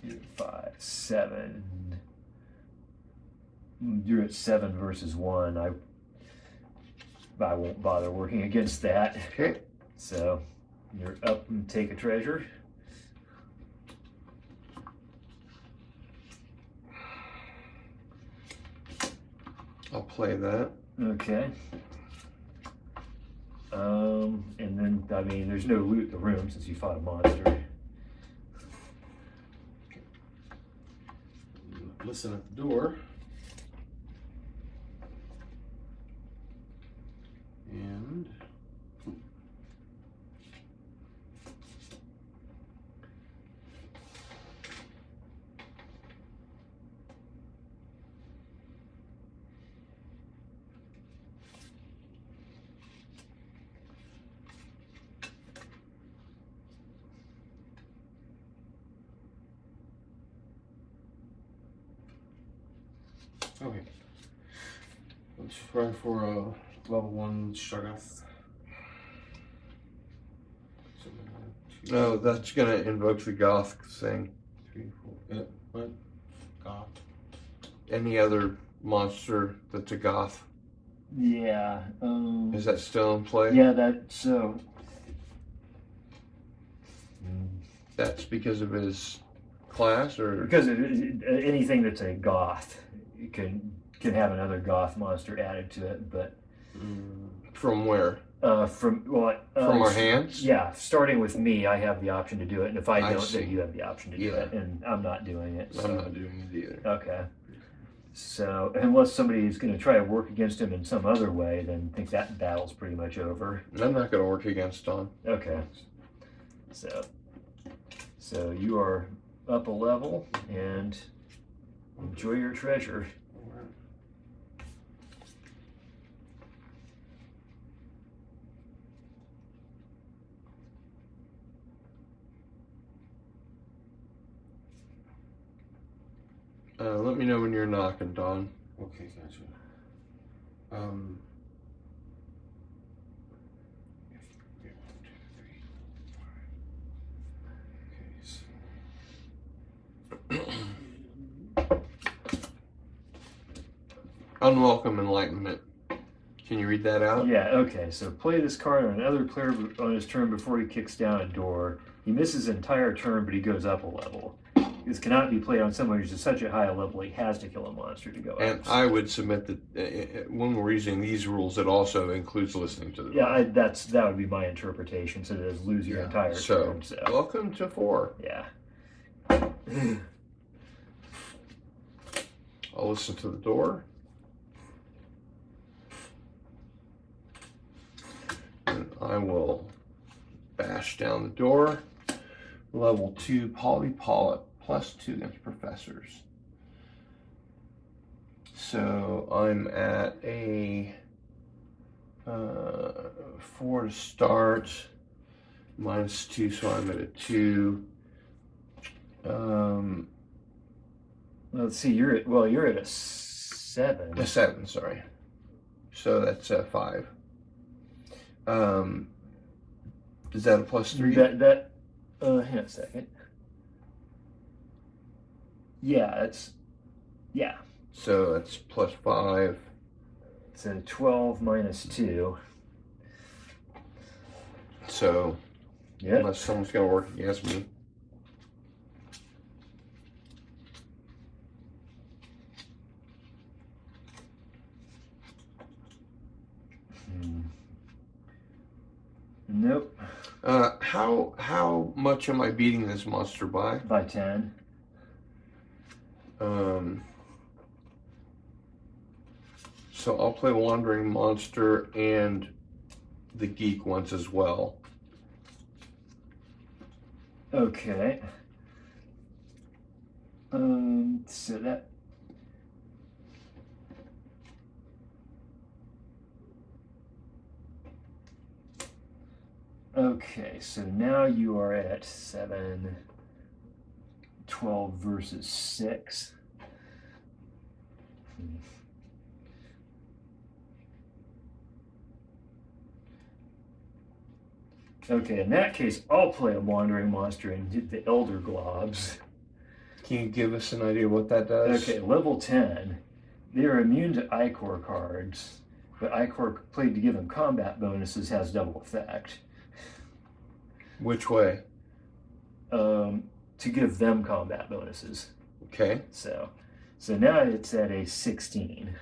[SPEAKER 2] You're at 5, 7. You're at 7 versus 1. I won't bother working against that.
[SPEAKER 1] Okay.
[SPEAKER 2] So you're up and take a treasure.
[SPEAKER 1] I'll play that.
[SPEAKER 2] Okay. And then, I mean, there's no loot in the room since you fought a monster.
[SPEAKER 3] Listen at the door. And Okay. Let's try for a level 1 Shoggoth.
[SPEAKER 4] No, that's gonna invoke the goth thing.
[SPEAKER 3] 3, 4. What? Goth.
[SPEAKER 4] Any other monster that's a goth?
[SPEAKER 2] Yeah.
[SPEAKER 4] Is that still in play?
[SPEAKER 2] Yeah, that's so.
[SPEAKER 4] That's because of his class, or
[SPEAKER 2] Because anything that's a goth can have another goth monster added to it, but
[SPEAKER 4] from where?
[SPEAKER 2] from
[SPEAKER 4] From our hands?
[SPEAKER 2] Yeah, starting with me, I have the option to do it, and if I
[SPEAKER 4] I
[SPEAKER 2] don't,
[SPEAKER 4] see.
[SPEAKER 2] then you have the option to do
[SPEAKER 4] Yeah.
[SPEAKER 2] it, and I'm not doing it. So.
[SPEAKER 4] I'm not doing it either.
[SPEAKER 2] Okay. So unless somebody is going to try to work against him in some other way, then I think that battle's pretty much over.
[SPEAKER 4] I'm not gonna work against Dawn.
[SPEAKER 2] Okay. So you are up a level and enjoy your treasure.
[SPEAKER 4] Let me know when you're knocking, Dawn.
[SPEAKER 3] Okay, gotcha. Okay, 1, 2, 3, 4. Okay, so.
[SPEAKER 4] Unwelcome enlightenment. Can you read that out?
[SPEAKER 2] Yeah, okay. So play this card on another player on his turn before he kicks down a door. He misses his entire turn, but he goes up a level. This cannot be played on someone who's at such a high level he has to kill a monster to go up.
[SPEAKER 4] And I would submit that when we're using these rules, it also includes listening to the
[SPEAKER 2] Yeah, that would be my interpretation. So it does lose your entire turn. So
[SPEAKER 4] welcome to 4.
[SPEAKER 2] yeah.
[SPEAKER 4] I'll listen to the door. And I will bash down the door. Level 2 Polypolyp +2 against professors. So I'm at a 4 to start, -2, so I'm at a 2.
[SPEAKER 2] Let's see. You're at a 7.
[SPEAKER 4] A 7, sorry. So that's a 5. Is that a +3?
[SPEAKER 2] Hang on a second. Yeah, yeah.
[SPEAKER 4] So that's +5.
[SPEAKER 2] So 12 minus 2.
[SPEAKER 4] So
[SPEAKER 2] Yeah.
[SPEAKER 4] unless someone's gonna work against me.
[SPEAKER 2] Nope.
[SPEAKER 4] How much am I beating this monster by?
[SPEAKER 2] By 10.
[SPEAKER 4] So I'll play Wandering Monster and the Geek ones as well.
[SPEAKER 2] Okay. So that. Okay, so now you are at 7, 12 versus 6. Okay, in that case, I'll play a Wandering Monster and hit the Elder Globs.
[SPEAKER 4] Can you give us an idea what that does?
[SPEAKER 2] Okay, level 10. They are immune to Icor cards, but Icor played to give them combat bonuses has double effect.
[SPEAKER 4] Which way?
[SPEAKER 2] To give them combat bonuses.
[SPEAKER 4] Okay.
[SPEAKER 2] So now it's at a 16.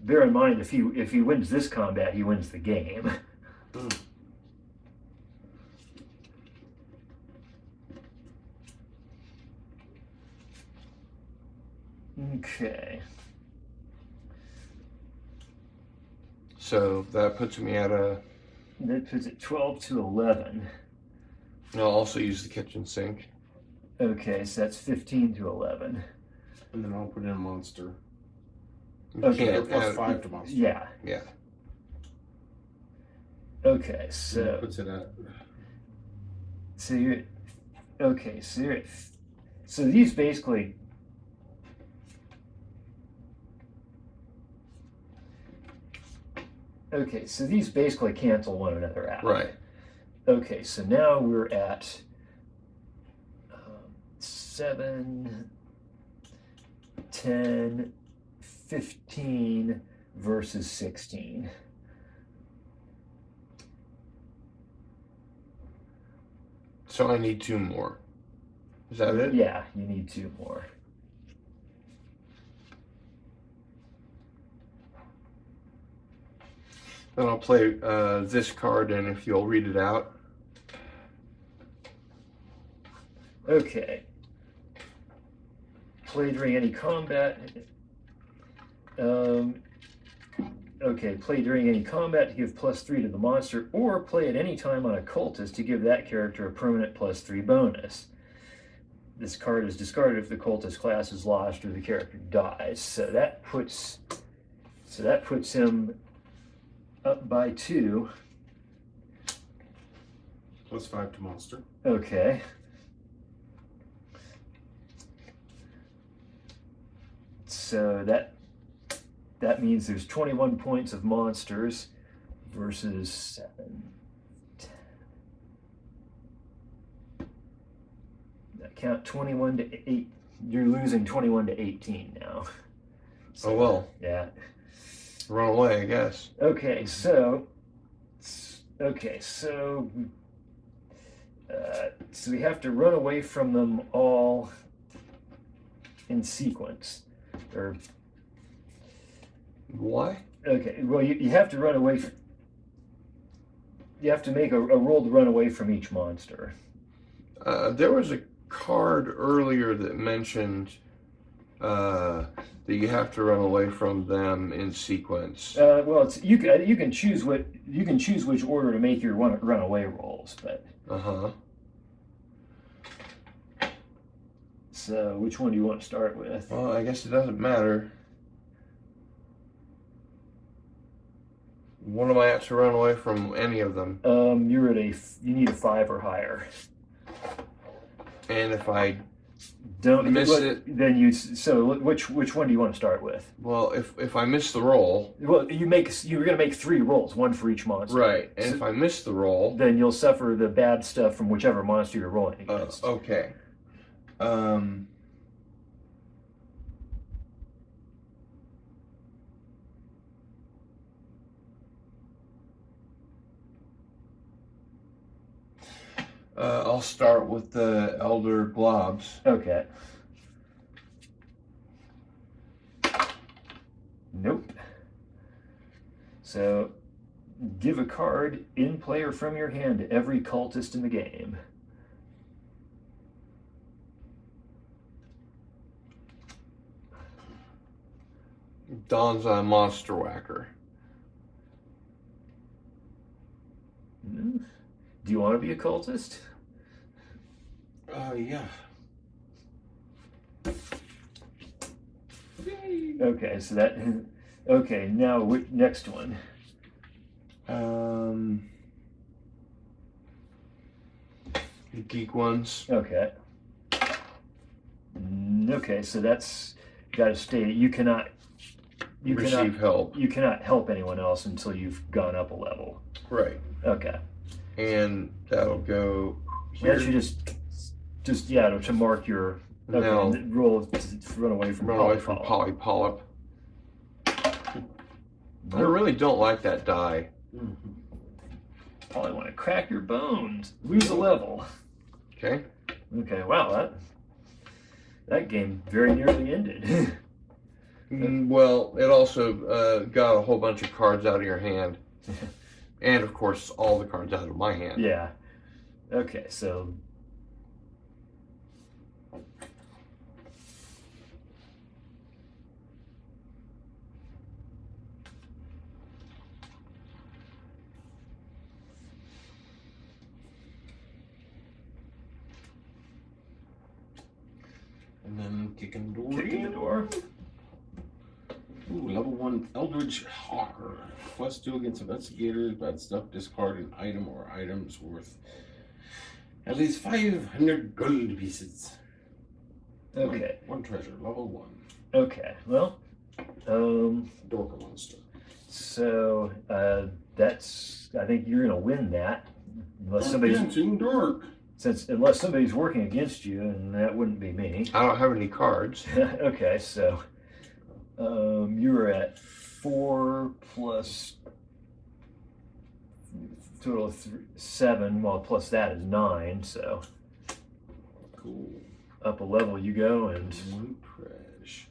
[SPEAKER 2] Bear in mind, if he wins this combat, he wins the game. Okay.
[SPEAKER 4] So that puts me at a.
[SPEAKER 2] That puts it 12 to 11.
[SPEAKER 4] I'll also use the kitchen sink.
[SPEAKER 2] Okay, so that's 15 to 11.
[SPEAKER 3] And then I'll put in a monster.
[SPEAKER 4] You
[SPEAKER 2] Okay.
[SPEAKER 3] They're
[SPEAKER 4] can't
[SPEAKER 3] plus
[SPEAKER 4] add-
[SPEAKER 3] 5 to monster.
[SPEAKER 2] Yeah.
[SPEAKER 4] Yeah.
[SPEAKER 2] Okay,
[SPEAKER 3] That
[SPEAKER 2] so
[SPEAKER 3] puts it at.
[SPEAKER 2] you're okay. So these basically. Okay, so these basically cancel one another out.
[SPEAKER 4] Right.
[SPEAKER 2] Okay, so now we're at 7, 10, 15 versus 16.
[SPEAKER 4] So I need 2 more. Is that it?
[SPEAKER 2] Yeah, you need 2 more.
[SPEAKER 4] Then I'll play this card, and if you'll read it out.
[SPEAKER 2] Okay. Play during any combat. Okay, play during any combat to give +3 to the monster, or play at any time on a cultist to give that character a permanent +3 bonus. This card is discarded if the cultist class is lost or the character dies. So that puts him up by 2.
[SPEAKER 3] Plus 5 to monster.
[SPEAKER 2] Okay. So that means there's 21 points of monsters versus 7, 10. That count 21 to 8. You're losing 21 to 18 now.
[SPEAKER 4] Oh well.
[SPEAKER 2] Yeah.
[SPEAKER 4] Run away, I guess.
[SPEAKER 2] Okay, so we have to run away from them all in sequence. Or
[SPEAKER 4] Why?
[SPEAKER 2] okay, well you have to run away. You have to make a roll to run away from each monster.
[SPEAKER 4] There was a card earlier that mentioned that you have to run away from them in sequence.
[SPEAKER 2] Well, you can choose which order to make your run away rolls, but
[SPEAKER 4] Uh-huh.
[SPEAKER 2] so which one do you want to start with?
[SPEAKER 4] Well, I guess it doesn't matter. What am I at to run away from any of them?
[SPEAKER 2] You're at you need a 5 or higher.
[SPEAKER 4] And if I
[SPEAKER 2] Don't
[SPEAKER 4] miss it,
[SPEAKER 2] then which one do you want to start with?
[SPEAKER 4] well, if I miss the roll,
[SPEAKER 2] Well, you're gonna make 3 rolls, 1 for each monster.
[SPEAKER 4] right? And
[SPEAKER 2] So-
[SPEAKER 4] if I miss the roll,
[SPEAKER 2] Then you'll suffer the bad stuff from whichever monster you're rolling against.
[SPEAKER 4] okay. I'll start with the Elder Globs.
[SPEAKER 2] Okay. Nope. So, give a card in play or from your hand to every cultist in the game.
[SPEAKER 4] Don's Monster Whacker.
[SPEAKER 2] Do you want to be a cultist?
[SPEAKER 3] Yeah.
[SPEAKER 2] Okay, so that. Okay, now next one.
[SPEAKER 4] The Geek Ones.
[SPEAKER 2] Okay. Okay, so that's got to stay. You cannot
[SPEAKER 4] Receive help.
[SPEAKER 2] You cannot help anyone else until you've gone up a level.
[SPEAKER 4] Right.
[SPEAKER 2] Okay.
[SPEAKER 4] And that'll go here.
[SPEAKER 2] That should just to mark your
[SPEAKER 4] Now,
[SPEAKER 2] roll to run away from
[SPEAKER 4] run away from
[SPEAKER 2] Polypolyp.
[SPEAKER 4] Polypolyp. I really don't like that die.
[SPEAKER 2] Probably want to crack your bones. Lose a level.
[SPEAKER 4] Okay.
[SPEAKER 2] Okay, wow, that game very nearly ended.
[SPEAKER 4] Well, it also got a whole bunch of cards out of your hand. And, of course, all the cards out of my hand.
[SPEAKER 2] Yeah. Okay, so...
[SPEAKER 3] And then kicking the door.
[SPEAKER 2] Kicking the door.
[SPEAKER 3] Ooh, level on Eldridge Hawker. +2 against investigators. Bad stuff. Discard an item or items worth at least 500 gold pieces.
[SPEAKER 2] Okay.
[SPEAKER 3] One treasure. Level 1.
[SPEAKER 2] Okay. Well,
[SPEAKER 3] Dorka monster.
[SPEAKER 2] so that's. I think you're gonna win that, unless somebody's
[SPEAKER 3] Dancing dork.
[SPEAKER 2] unless somebody's working against you, and that wouldn't be me.
[SPEAKER 4] I don't have any cards.
[SPEAKER 2] Okay, so you were at 4 plus total of 7. Well, plus that is 9. So
[SPEAKER 3] Cool.
[SPEAKER 2] up a level you go, and
[SPEAKER 3] One trash.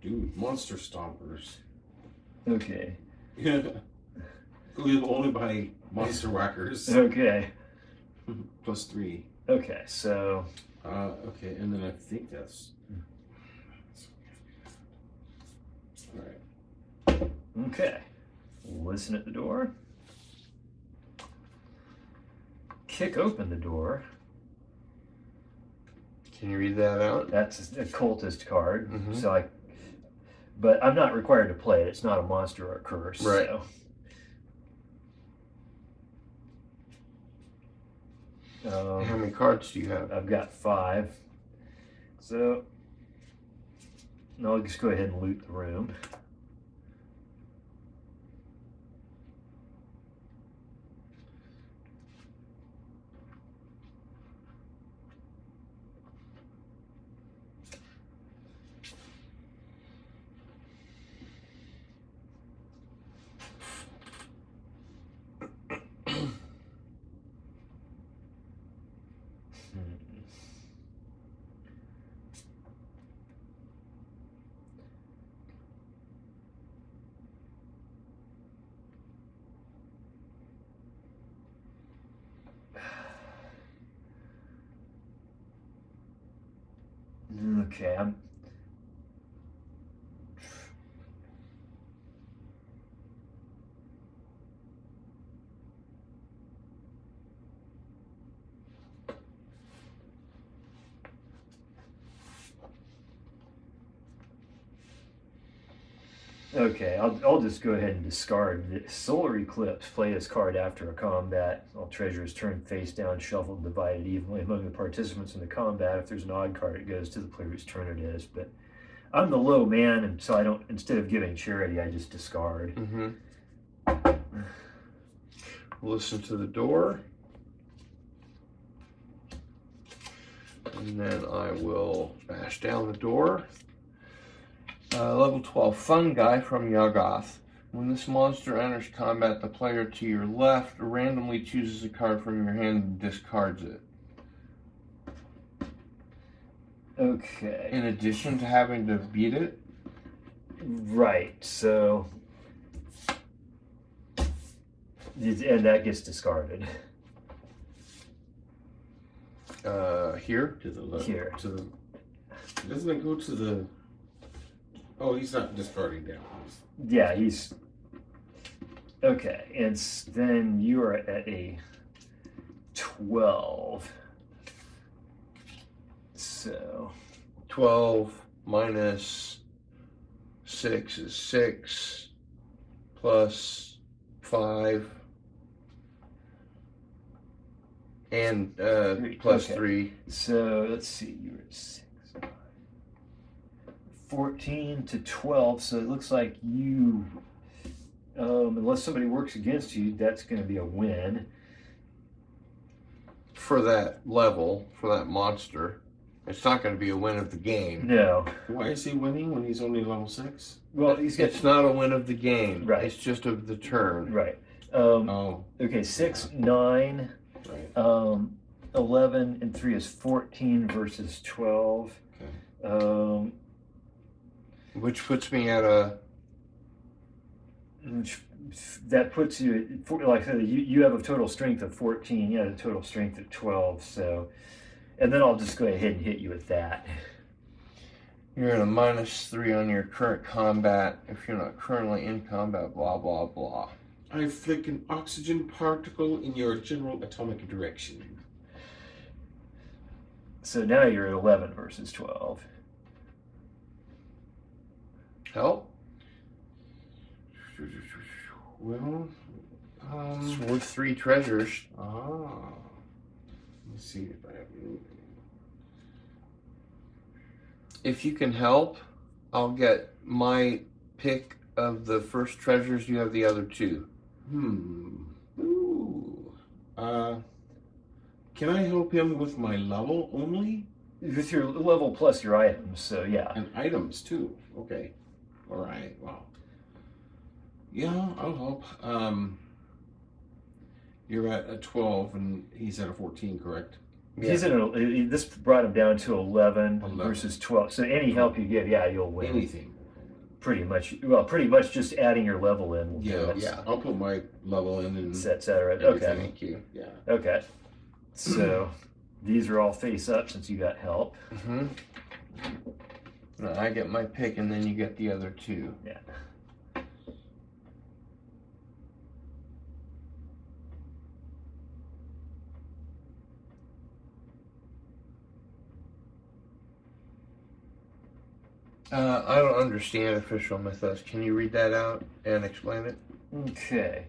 [SPEAKER 3] Dude, monster stompers.
[SPEAKER 2] okay,
[SPEAKER 3] Yeah. Live only by monster whackers.
[SPEAKER 2] okay,
[SPEAKER 3] +3.
[SPEAKER 2] okay. So
[SPEAKER 3] Okay, and then I think that's. Alright.
[SPEAKER 2] okay, listen at the door. Kick open the door.
[SPEAKER 4] Can you read that out?
[SPEAKER 2] That's a cultist card.
[SPEAKER 4] Mhm.
[SPEAKER 2] So but I'm not required to play it. It's not a monster or a curse.
[SPEAKER 4] Right.
[SPEAKER 2] So,
[SPEAKER 4] How many cards do you have?
[SPEAKER 2] I've got 5. So I'll just go ahead and loot the room. Okay, Okay, I'll just go ahead and discard the Solar Eclipse. Play this card after a combat. All treasures turned face down, shuffled, and divided evenly among the participants in the combat. If there's an odd card, it goes to the player whose turn it is. But I'm the low man, and so I don't. Instead of giving charity, I just discard.
[SPEAKER 4] Mm-hmm. Listen to the door. And then I will bash down the door. Level 12 Fungi from Yagath. When this monster enters combat, the player to your left randomly chooses a card from your hand and discards it.
[SPEAKER 2] Okay.
[SPEAKER 4] In addition to having to beat it?
[SPEAKER 2] Right, so. And that gets discarded.
[SPEAKER 4] Here?
[SPEAKER 3] To the left.
[SPEAKER 2] Here.
[SPEAKER 3] To the. Doesn't it go to the. Oh, he's not discarding down.
[SPEAKER 2] Yeah, he's. Okay, and then you are at a 12. So.
[SPEAKER 4] 12 minus 6 is 6 plus 5 and plus
[SPEAKER 2] Okay.
[SPEAKER 4] 3.
[SPEAKER 2] So let's see, you were at 6. 14 to 12, so it looks like you, unless somebody works against you, that's going to be a win.
[SPEAKER 4] For that level, for that monster. It's not going to be a win of the game.
[SPEAKER 2] No.
[SPEAKER 3] Why is he winning when he's only level 6?
[SPEAKER 2] Well, he's got.
[SPEAKER 4] It's not a win of the game.
[SPEAKER 2] Right.
[SPEAKER 4] It's just of the turn.
[SPEAKER 2] Right.
[SPEAKER 3] Oh,
[SPEAKER 2] Okay, 6, 9,
[SPEAKER 3] right.
[SPEAKER 2] 11, and 3 is 14 versus 12.
[SPEAKER 3] Okay.
[SPEAKER 4] Which puts me at a.
[SPEAKER 2] That puts you, like I said, you have a total strength of 14, you have a total strength of 12, so. And then I'll just go ahead and hit you with that.
[SPEAKER 4] You're at a -3 on your current combat if you're not currently in combat, blah, blah, blah.
[SPEAKER 3] I flick an oxygen particle in your general atomic direction.
[SPEAKER 2] So now you're at 11 versus 12.
[SPEAKER 4] Help?
[SPEAKER 3] Well,
[SPEAKER 4] It's worth 3 treasures.
[SPEAKER 3] let's see if I have anything.
[SPEAKER 4] If you can help, I'll get my pick of the first treasures. You have the other 2.
[SPEAKER 3] Ooh. Can I help him with my level only?
[SPEAKER 2] With your level plus your items, so yeah.
[SPEAKER 3] And items too. Okay. All right. Wow. Yeah, I'll help. You're at a 12 and he's at a 14, correct?
[SPEAKER 2] He's at this brought him down to 11
[SPEAKER 3] 11.
[SPEAKER 2] versus 12. So any help you give, yeah, you'll win.
[SPEAKER 3] Anything.
[SPEAKER 2] Pretty much. Well, pretty much just adding your level in. Will do it.
[SPEAKER 4] Yeah.
[SPEAKER 3] I'll put my level in and
[SPEAKER 2] Et cetera.
[SPEAKER 3] everything.
[SPEAKER 2] Okay.
[SPEAKER 4] Thank you.
[SPEAKER 3] Yeah.
[SPEAKER 2] Okay. So these are all face up since you got help.
[SPEAKER 4] Mm-hmm. No, I get my pick, and then you get the other 2.
[SPEAKER 2] Yeah.
[SPEAKER 4] I don't understand official mythos. Can you read that out and explain it?
[SPEAKER 2] Okay.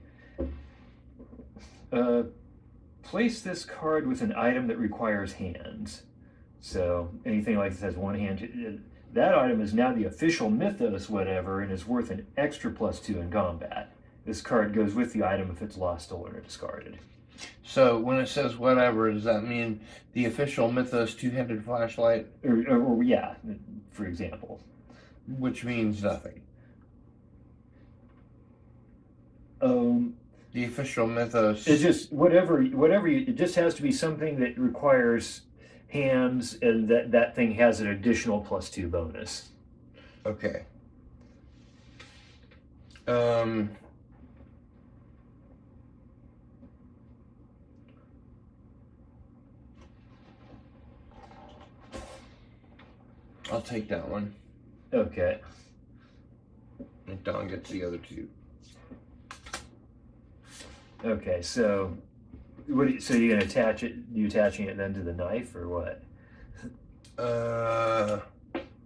[SPEAKER 2] Place this card with an item that requires hands. So anything like this has one hand. That item is now the official mythos whatever and is worth an extra +2 in combat. This card goes with the item if it's lost, stolen, or discarded.
[SPEAKER 4] So when it says whatever, does that mean the official mythos 2-handed flashlight,
[SPEAKER 2] Or yeah, for example.
[SPEAKER 4] which means nothing? The official mythos.
[SPEAKER 2] It's just whatever it just has to be something that requires hands, and that thing has an additional +2 bonus.
[SPEAKER 4] Okay. I'll take that one.
[SPEAKER 2] Okay.
[SPEAKER 4] And Don gets the other 2.
[SPEAKER 2] Okay, so so you're gonna attach it? You attaching it then to the knife or what?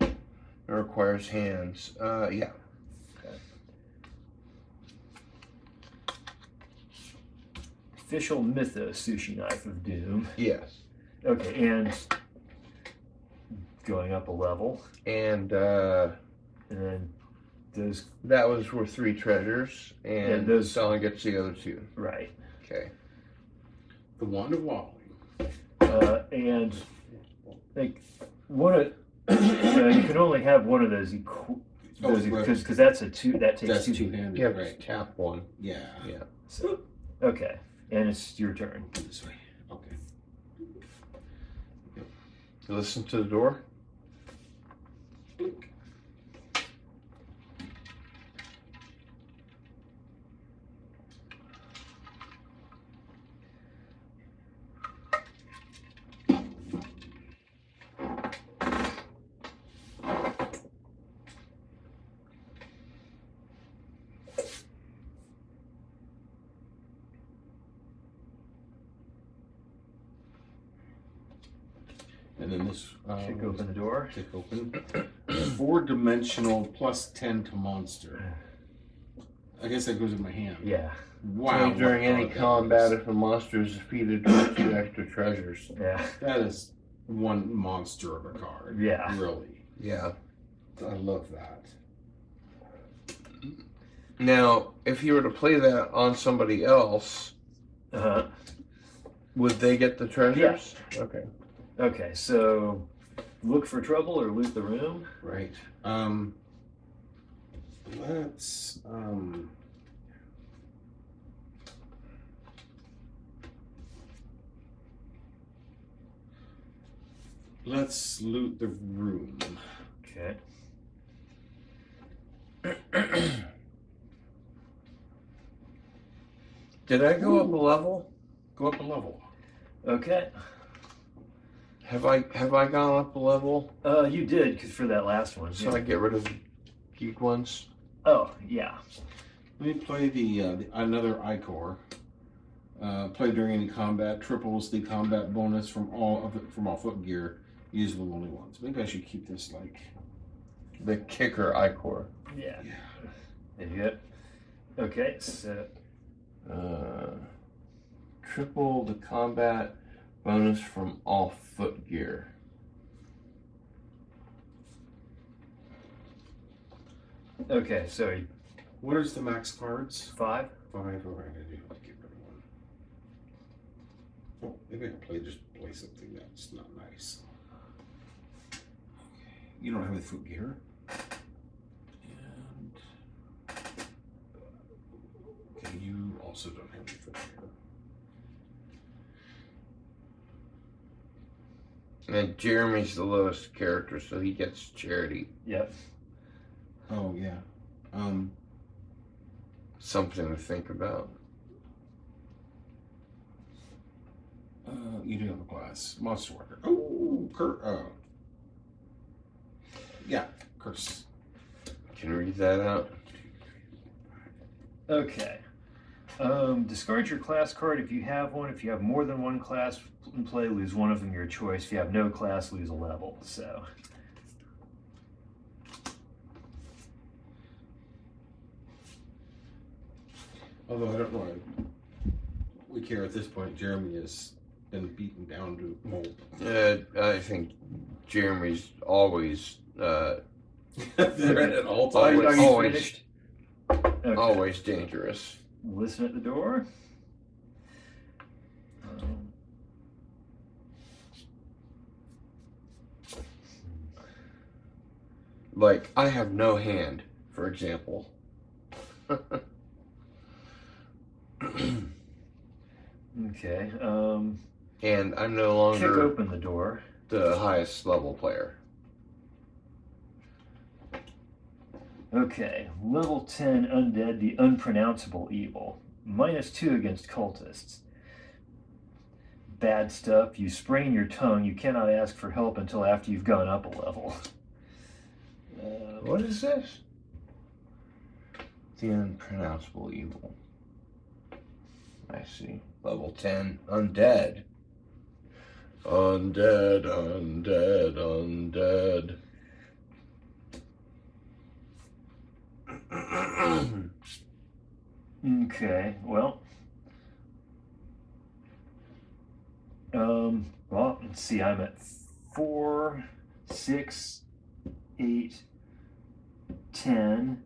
[SPEAKER 4] It requires hands. Yeah.
[SPEAKER 2] Okay. Official mythos sushi knife of doom.
[SPEAKER 4] Yes.
[SPEAKER 2] Okay, and going up a level,
[SPEAKER 4] And
[SPEAKER 2] and then those
[SPEAKER 4] that was worth 3 treasures, and
[SPEAKER 2] those-
[SPEAKER 4] Don gets the other 2.
[SPEAKER 2] right,
[SPEAKER 4] Okay.
[SPEAKER 3] The Wand of Wobbling.
[SPEAKER 2] and like one of you can only have one of those because that's a 2 that takes
[SPEAKER 3] That's
[SPEAKER 2] 2.
[SPEAKER 3] two-handed,
[SPEAKER 4] You have
[SPEAKER 3] right?
[SPEAKER 4] to tap one.
[SPEAKER 3] Yeah.
[SPEAKER 4] Yeah.
[SPEAKER 2] So, okay, and it's your turn.
[SPEAKER 3] This way. Okay.
[SPEAKER 4] Listen to the door.
[SPEAKER 3] Blink. And then this
[SPEAKER 2] Kick open the door.
[SPEAKER 3] kick open. 4-dimensional +10 to monster. I guess that goes in my hand.
[SPEAKER 2] Yeah,
[SPEAKER 3] Wow.
[SPEAKER 4] During
[SPEAKER 3] what
[SPEAKER 4] any
[SPEAKER 3] that
[SPEAKER 4] combat,
[SPEAKER 3] is.
[SPEAKER 4] if a monster is defeated, draw 2 extra treasures.
[SPEAKER 2] yeah,
[SPEAKER 3] That is one monster of a card.
[SPEAKER 2] Yeah.
[SPEAKER 3] Really.
[SPEAKER 4] Yeah.
[SPEAKER 3] I love that.
[SPEAKER 4] Now, if you were to play that on somebody else, would they get the treasures? Okay.
[SPEAKER 2] Okay, so look for trouble or loot the room.
[SPEAKER 3] Right. Let's let's loot the room.
[SPEAKER 2] Okay.
[SPEAKER 4] Did I go up a level?
[SPEAKER 3] Go up a level.
[SPEAKER 2] Okay.
[SPEAKER 4] Have I gone up a level?
[SPEAKER 2] You did, because for that last one.
[SPEAKER 4] So
[SPEAKER 2] yeah.
[SPEAKER 4] I get rid of the geek ones?
[SPEAKER 2] Oh, yeah.
[SPEAKER 3] Let me play the another Icor. Play during any combat. Triples the combat bonus from all footgear used with only once. Maybe I should keep this like
[SPEAKER 4] The kicker ichor.
[SPEAKER 2] Yeah. There you go. Okay, so
[SPEAKER 4] Triple the combat bonus from all footgear.
[SPEAKER 2] okay, so
[SPEAKER 3] what is the max cards?
[SPEAKER 2] 5.
[SPEAKER 3] 5. Or I gotta do to get rid of one. Oh, maybe I can play something that's not nice. You don't have any footgear. And okay, you also don't have any footgear.
[SPEAKER 4] And Jeremy's the lowest character, so he gets charity.
[SPEAKER 2] Yep.
[SPEAKER 3] Oh yeah.
[SPEAKER 4] Something to think about.
[SPEAKER 3] You do have a class. Monster Worker. Oh, yeah, curse.
[SPEAKER 4] Can you read that out?
[SPEAKER 2] Okay. Discard your class card if you have one. If you have more than one class in play, lose one of them your choice. If you have no class, lose a level. So.
[SPEAKER 3] Although I don't know, we care at this point. Jeremy has been beaten down to pulp.
[SPEAKER 4] I think Jeremy's always
[SPEAKER 3] Threat at all times.
[SPEAKER 2] Are you
[SPEAKER 4] always,
[SPEAKER 2] finished? Okay.
[SPEAKER 4] always dangerous.
[SPEAKER 2] Listen at the door.
[SPEAKER 4] Like, I have no hand, for example.
[SPEAKER 2] Okay.
[SPEAKER 4] And I'm no
[SPEAKER 2] Kick
[SPEAKER 4] longer
[SPEAKER 2] open the door.
[SPEAKER 4] the highest level player.
[SPEAKER 2] Okay. Level 10 undead, the unpronounceable evil. -2 against cultists. Bad stuff. You sprain your tongue. You cannot ask for help until after you've gone up a level.
[SPEAKER 4] What is this? The unpronounceable evil. I see. Level 10, undead. Undead, undead, undead.
[SPEAKER 2] Okay, well, let's see, I'm at 4, 6, 8, 10,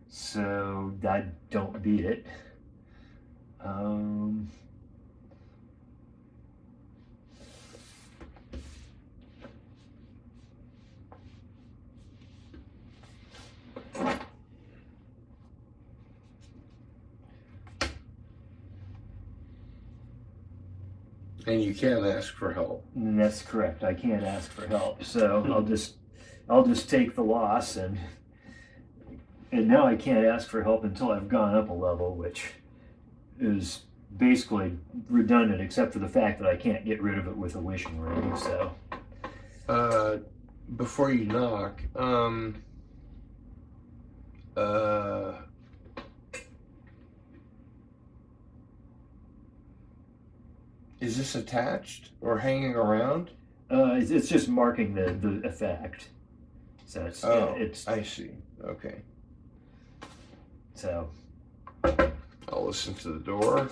[SPEAKER 2] so I don't beat it.
[SPEAKER 4] And you can't ask for help.
[SPEAKER 2] And that's correct. I can't ask for help, so I'll just take the loss, and now I can't ask for help until I've gone up a level, which is basically redundant, except for the fact that I can't get rid of it with a wishing ring. So,
[SPEAKER 4] Before you knock, is this attached or hanging around?
[SPEAKER 2] it's just marking the effect. So it's
[SPEAKER 4] I see. Okay.
[SPEAKER 2] so.
[SPEAKER 4] I'll listen to the door.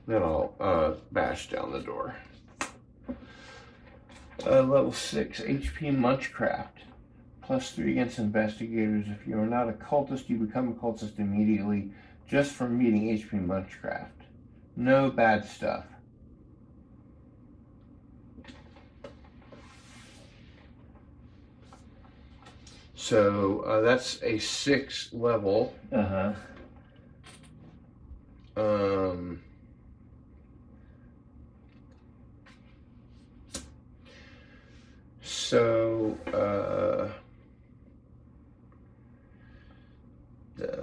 [SPEAKER 4] Then I'll bash down the door. Level 6, HP Munchcraft. +3 against investigators. If you are not a cultist, you become a cultist immediately just from meeting HP Munchcraft. No bad stuff. So that's a 6 level.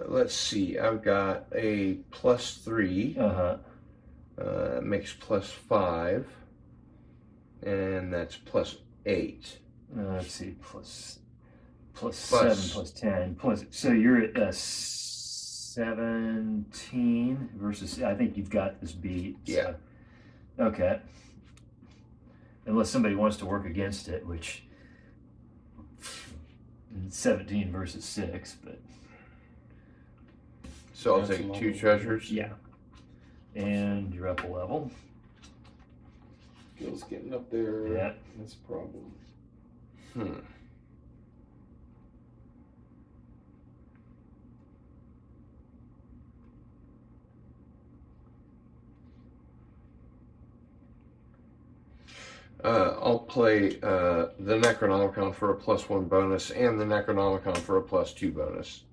[SPEAKER 4] Let's see. I've got a +3. Makes +5. And that's +8.
[SPEAKER 2] Let's see, plus 7, plus 10, so you're at 17 versus, I think you've got this beat.
[SPEAKER 4] Yeah.
[SPEAKER 2] So, okay. Unless somebody wants to work against it, which 17 versus 6, but.
[SPEAKER 4] So I'll
[SPEAKER 3] That's
[SPEAKER 4] take
[SPEAKER 3] a
[SPEAKER 4] 2
[SPEAKER 3] level.
[SPEAKER 4] treasures.
[SPEAKER 2] Yeah. And you're up a level.
[SPEAKER 3] Gil's getting up there.
[SPEAKER 2] Yeah.
[SPEAKER 3] That's a problem.
[SPEAKER 4] I'll play the Necronomicon for a +1 bonus and the Necronomicon for a +2 bonus.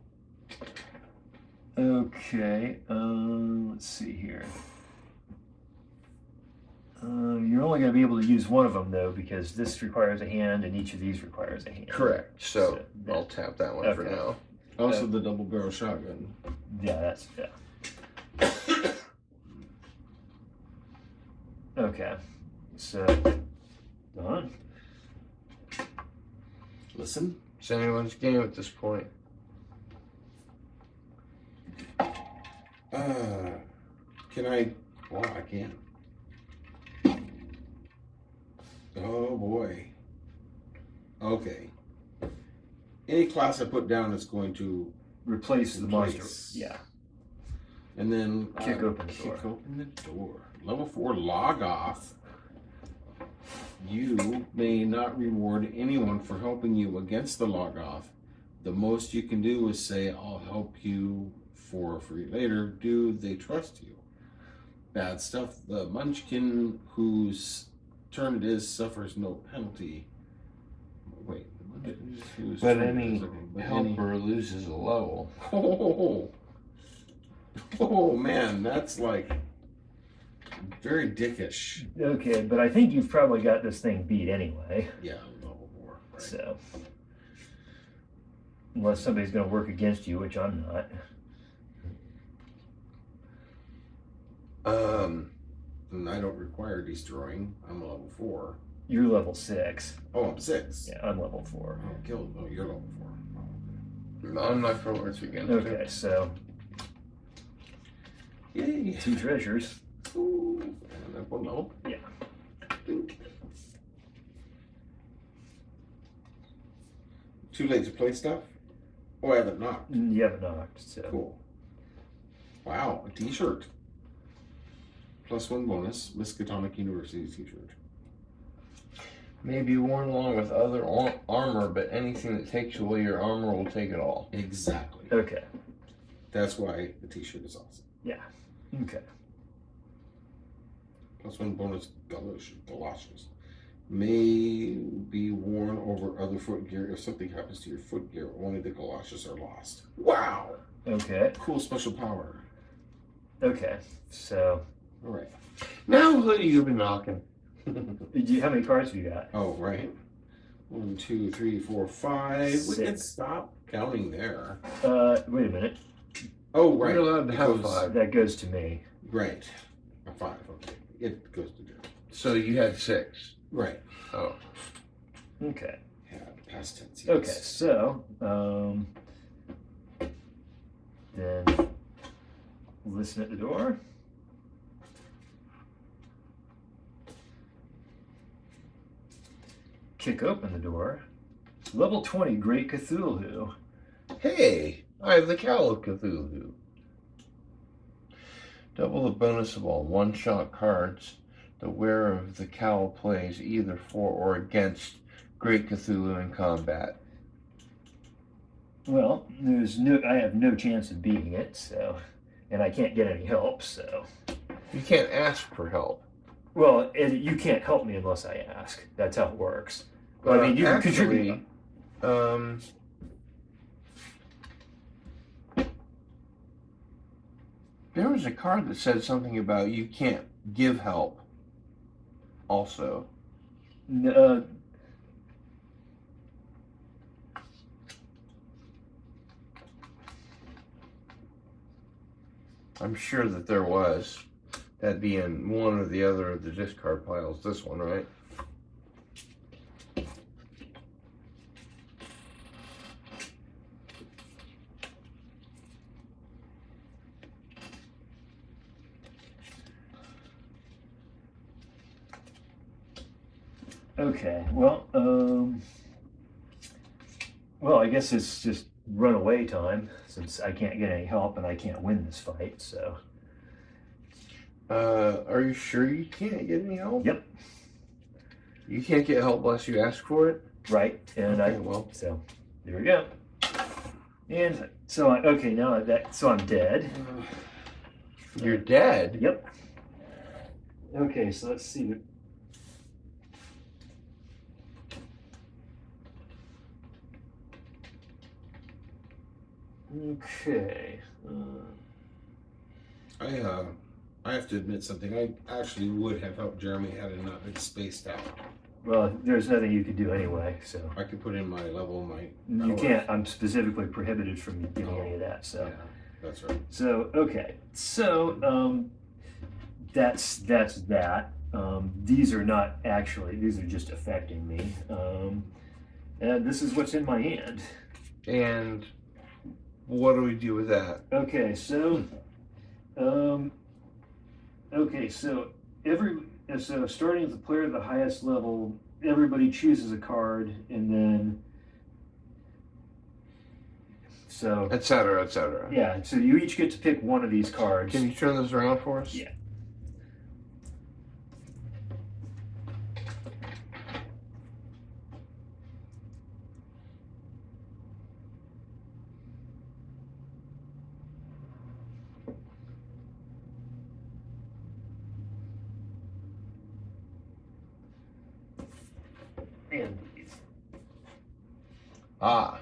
[SPEAKER 2] Okay, let's see here. You're only going to be able to use one of them, though, because this requires a hand and each of these requires a hand.
[SPEAKER 4] Correct. So
[SPEAKER 2] that-
[SPEAKER 4] I'll tap that one for
[SPEAKER 2] Okay.
[SPEAKER 4] now.
[SPEAKER 3] Also, the double barrel shotgun.
[SPEAKER 2] Yeah, that's, yeah. Okay, so, done.
[SPEAKER 3] Listen.
[SPEAKER 4] It's anyone's game at this point.
[SPEAKER 3] Can I? Well, I can. Oh boy. Okay. Any class I put down is going to,
[SPEAKER 2] Replace the monster.
[SPEAKER 3] Replace.
[SPEAKER 2] Yeah.
[SPEAKER 3] and then
[SPEAKER 2] Kick open the door.
[SPEAKER 3] Kick open the door. Level 4 log off. You may not reward anyone for helping you against the log off. The most you can do is say, "I'll help you for free later." Do they trust you? Bad stuff. The Munchkin, whose turn it is, suffers no penalty. Wait, the Munchkin whose
[SPEAKER 4] But
[SPEAKER 3] turn it
[SPEAKER 4] any
[SPEAKER 3] is, okay, but
[SPEAKER 4] helper loses a level.
[SPEAKER 3] Oh man, that's like very dickish.
[SPEAKER 2] Okay, but I think you've probably got this thing beat anyway,
[SPEAKER 3] Yeah, level 4. Right.
[SPEAKER 2] so. Unless somebody's going to work against you, which I'm not.
[SPEAKER 3] And I don't require destroying. I'm a level 4.
[SPEAKER 2] You're level 6.
[SPEAKER 3] Oh, I'm 6.
[SPEAKER 2] Yeah, I'm level 4.
[SPEAKER 3] Oh, killed. Oh, you're level 4.
[SPEAKER 4] I'm not going to work against
[SPEAKER 2] Okay, so
[SPEAKER 3] Yay.
[SPEAKER 2] 2 treasures.
[SPEAKER 3] Ooh. And up 1 level.
[SPEAKER 2] Yeah.
[SPEAKER 3] Dink. Too late to play stuff? Oh, I haven't knocked.
[SPEAKER 2] You haven't knocked, so.
[SPEAKER 3] Cool. Wow, a t-shirt. +1 bonus, Miskatonic University t-shirt.
[SPEAKER 4] May be worn along with other armor, but anything that takes away your armor will take it all.
[SPEAKER 3] Exactly.
[SPEAKER 2] Okay.
[SPEAKER 3] That's why the t-shirt is awesome.
[SPEAKER 2] Yeah. Okay.
[SPEAKER 3] +1 bonus, galoshes. May be worn over other footgear. If something happens to your footgear, only the galoshes are lost. Wow!
[SPEAKER 2] Okay.
[SPEAKER 3] Cool special power.
[SPEAKER 2] Okay. So,
[SPEAKER 3] All right.
[SPEAKER 4] Now who you been knocking?
[SPEAKER 2] how many cards have you got?
[SPEAKER 3] Oh, right. 1, 2, 3, 4, 5. We can
[SPEAKER 2] 6.
[SPEAKER 3] stop counting there.
[SPEAKER 2] Wait a minute.
[SPEAKER 3] Oh, right.
[SPEAKER 4] You're allowed to have
[SPEAKER 3] Because-
[SPEAKER 4] 5.
[SPEAKER 2] That goes to me.
[SPEAKER 3] Right. A 5, okay. It goes to Jerry.
[SPEAKER 4] So you had 6.
[SPEAKER 3] Right.
[SPEAKER 4] Oh.
[SPEAKER 2] Okay.
[SPEAKER 3] Yeah, past tense.
[SPEAKER 2] Okay, so, then listen at the door. Kick open the door. Level 20, Great Cthulhu.
[SPEAKER 4] Hey, I have the Cowl of Cthulhu. Double the bonus of all one-shot cards the wearer of the cowl plays either for or against Great Cthulhu in combat.
[SPEAKER 2] Well, I have no chance of beating it, so, and I can't get any help, so.
[SPEAKER 4] You can't ask for help.
[SPEAKER 2] Well, you can't help me unless I ask. That's how it works. Well, I mean, you can contribute.
[SPEAKER 4] There was a card that said something about you can't give help. Also, I'm sure that there was. That'd be in one or the other of the discard piles. This one, right?
[SPEAKER 2] Okay, well, I guess it's just runaway time since I can't get any help and I can't win this fight. So.
[SPEAKER 4] Are you sure you can't get any help?
[SPEAKER 2] Yep.
[SPEAKER 4] You can't get help unless you ask for it?
[SPEAKER 2] Right, and
[SPEAKER 4] Okay,
[SPEAKER 2] so there we go. And so so I'm dead.
[SPEAKER 4] You're dead?
[SPEAKER 2] Yep. Okay, so let's see. Okay.
[SPEAKER 3] I have to admit something. I actually would have helped Jeremy had it not been spaced out.
[SPEAKER 2] Well, there's nothing you could do anyway, so.
[SPEAKER 3] I could put in my level,
[SPEAKER 2] You can't. I'm specifically prohibited from doing any of that, so.
[SPEAKER 3] Yeah, that's right.
[SPEAKER 2] So, okay. So, that's that. These are not actually, these are just affecting me. And this is what's in my hand.
[SPEAKER 4] And what do we do with that?
[SPEAKER 2] Okay, so, so starting with the player at the highest level, everybody chooses a card, and then so
[SPEAKER 4] Et cetera, et cetera.
[SPEAKER 2] yeah. So you each get to pick one of these cards.
[SPEAKER 4] Can you turn this around for us?
[SPEAKER 2] Yeah. And these.
[SPEAKER 4] Ah.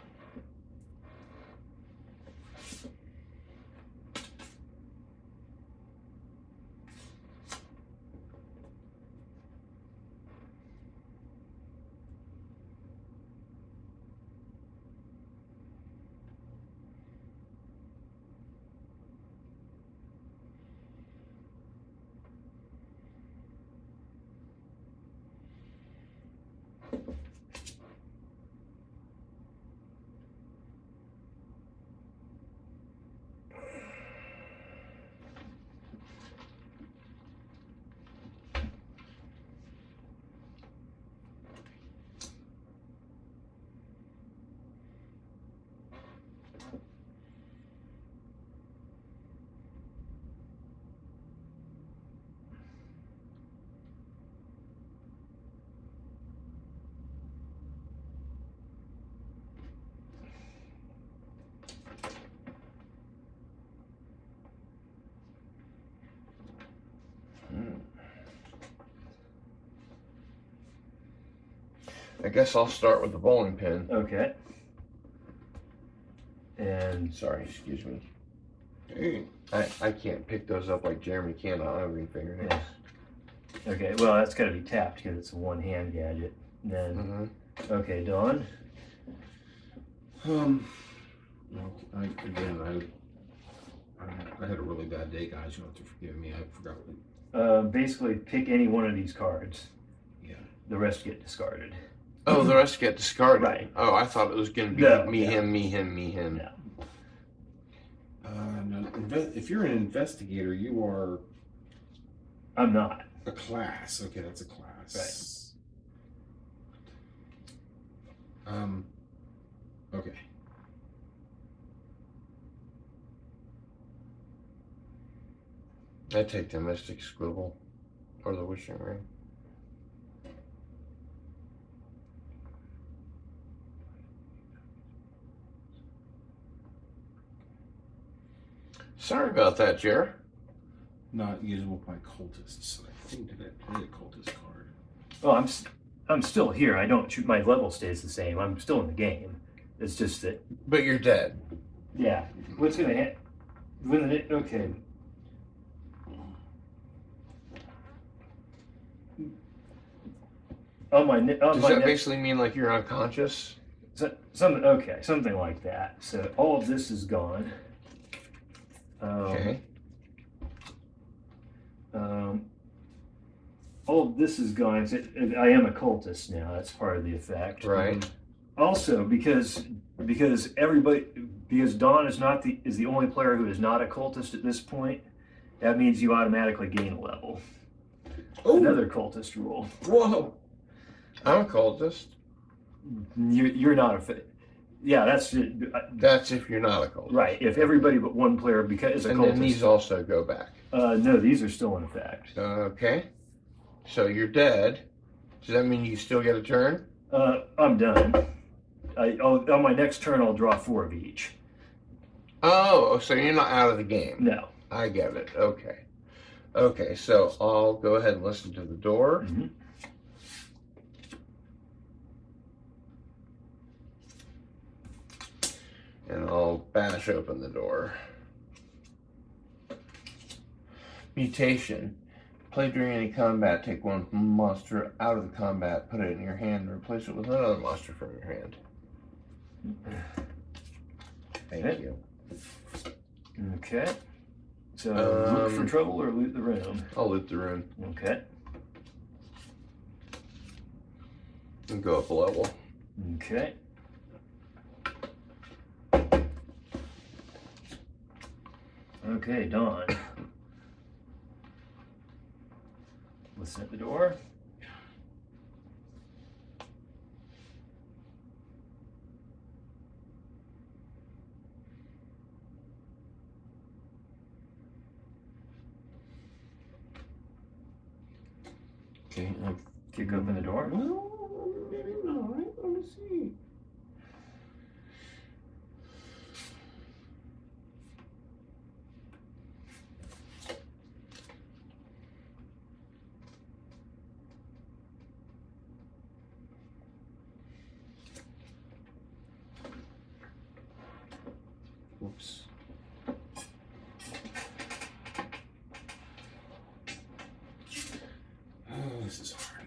[SPEAKER 4] I guess I'll start with the bowling pin.
[SPEAKER 2] Okay. And
[SPEAKER 4] Sorry, excuse me.
[SPEAKER 3] Hey,
[SPEAKER 4] I can't pick those up like Jeremy can. I don't have any fingernails.
[SPEAKER 2] okay, well that's got to be tapped because it's a one-hand gadget. And then okay, Dawn.
[SPEAKER 3] well, I had a really bad day, guys. You have to forgive me. I forgot what.
[SPEAKER 2] Basically, pick any one of these cards.
[SPEAKER 3] Yeah.
[SPEAKER 2] The rest get discarded.
[SPEAKER 4] Oh, the rest get discarded.
[SPEAKER 2] Right.
[SPEAKER 4] Oh, I thought it was going to be
[SPEAKER 2] No,
[SPEAKER 4] me,
[SPEAKER 2] no.
[SPEAKER 4] him, me, him, me, him.
[SPEAKER 2] No.
[SPEAKER 3] No, if you're an investigator, you are
[SPEAKER 2] I'm not.
[SPEAKER 3] a class. Okay, that's a class. Right. Okay.
[SPEAKER 4] I take the Mystic Squibble or the Wishing Ring. Sorry about that, Jer.
[SPEAKER 3] Not usable by cultists. I think did I play a cultist card?
[SPEAKER 2] Oh, I'm still here. I don't shoot. My level stays the same. I'm still in the game. It's just that.
[SPEAKER 4] But you're dead.
[SPEAKER 2] Yeah. What's gonna happen? When it? Okay.
[SPEAKER 4] Does that basically mean like you're unconscious?
[SPEAKER 2] Something like that. So all of this is gone.
[SPEAKER 4] Okay.
[SPEAKER 2] All of this is gone. I am a cultist now. That's part of the effect.
[SPEAKER 4] Right.
[SPEAKER 2] Also, because Dawn is the only player who is not a cultist at this point. That means you automatically gain a level.
[SPEAKER 3] Oh,
[SPEAKER 2] Another cultist rule.
[SPEAKER 3] whoa!
[SPEAKER 4] I'm a cultist.
[SPEAKER 2] You're not a yeah. That's
[SPEAKER 4] That's if you're not a cultist.
[SPEAKER 2] right. If everybody but one player is a
[SPEAKER 4] And
[SPEAKER 2] cultist.
[SPEAKER 4] then these also go back.
[SPEAKER 2] No, these are still in effect.
[SPEAKER 4] Okay. So you're dead. Does that mean you still get a turn?
[SPEAKER 2] I'm done. On my next turn, I'll draw 4 of each.
[SPEAKER 4] Oh, so you're not out of the game.
[SPEAKER 2] No.
[SPEAKER 4] I get it. Okay. Okay, so I'll go ahead and listen to the door.
[SPEAKER 2] Mm-hmm.
[SPEAKER 4] And I'll bash open the door. Mutation. Play during any combat, take one monster out of the combat, put it in your hand, and replace it with another monster from your hand. Thank you.
[SPEAKER 2] Okay. So look for trouble or loot the room.
[SPEAKER 4] I'll loot the room
[SPEAKER 2] Okay.
[SPEAKER 4] and go up a level.
[SPEAKER 2] Okay. Okay, Dawn. Listen at the door.
[SPEAKER 3] Okay,
[SPEAKER 2] Kick open the door.
[SPEAKER 3] no, maybe not. Let me see. Whoops. Oh, this is hard.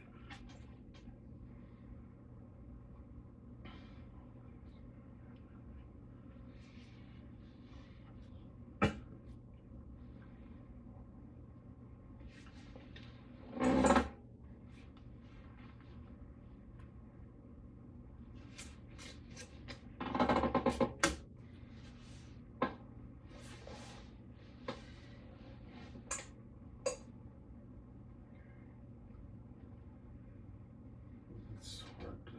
[SPEAKER 3] It's hard to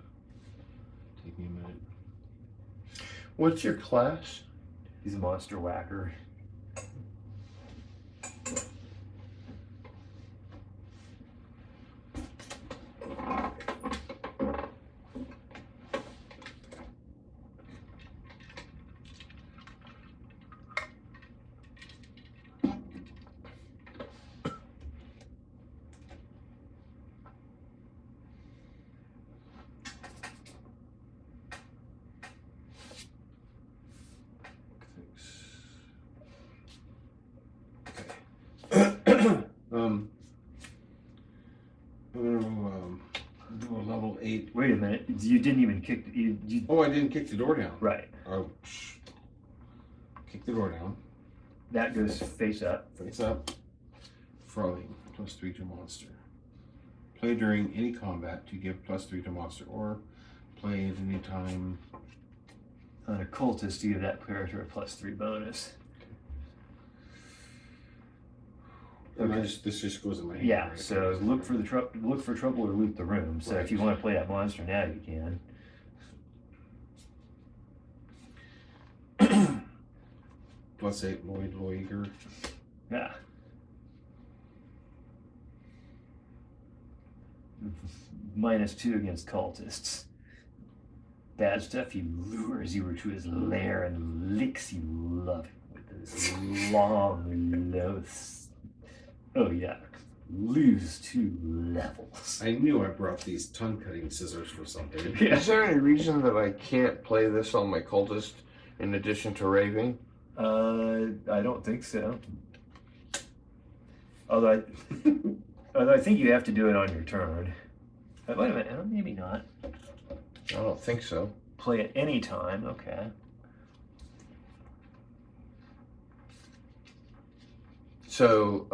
[SPEAKER 3] take me a minute.
[SPEAKER 4] What's your class?
[SPEAKER 2] He's a monster whacker.
[SPEAKER 3] I'm gonna do a level 8.
[SPEAKER 2] Wait a minute. You didn't even kick.
[SPEAKER 3] Oh, I didn't kick the door down.
[SPEAKER 2] Right.
[SPEAKER 3] Oh, kick the door down.
[SPEAKER 2] That goes face up.
[SPEAKER 3] Face up. Frowning. +3 to monster. Play during any combat to give +3 to monster, or play at any time.
[SPEAKER 2] On a cultist, you give that character a +3 bonus.
[SPEAKER 3] And
[SPEAKER 2] Okay.
[SPEAKER 3] this just goes in my hand.
[SPEAKER 2] Yeah.
[SPEAKER 3] right?
[SPEAKER 2] So look for trouble or loot the room. So if you want to play that monster now, you can.
[SPEAKER 3] +8 Lloyd Loiger.
[SPEAKER 2] Yeah. -2 against cultists. Bad stuff. He lures you to his lair and licks you loving with his long nose. Oh yeah. Lose 2 levels.
[SPEAKER 3] I knew I brought these tongue-cutting scissors for something.
[SPEAKER 2] Yeah.
[SPEAKER 4] Is there any reason that I can't play this on my cultist in addition to raving?
[SPEAKER 2] I don't think so. Although I think you have to do it on your turn. Wait a minute, maybe not.
[SPEAKER 4] I don't think so.
[SPEAKER 2] Play at any time, okay.
[SPEAKER 4] So,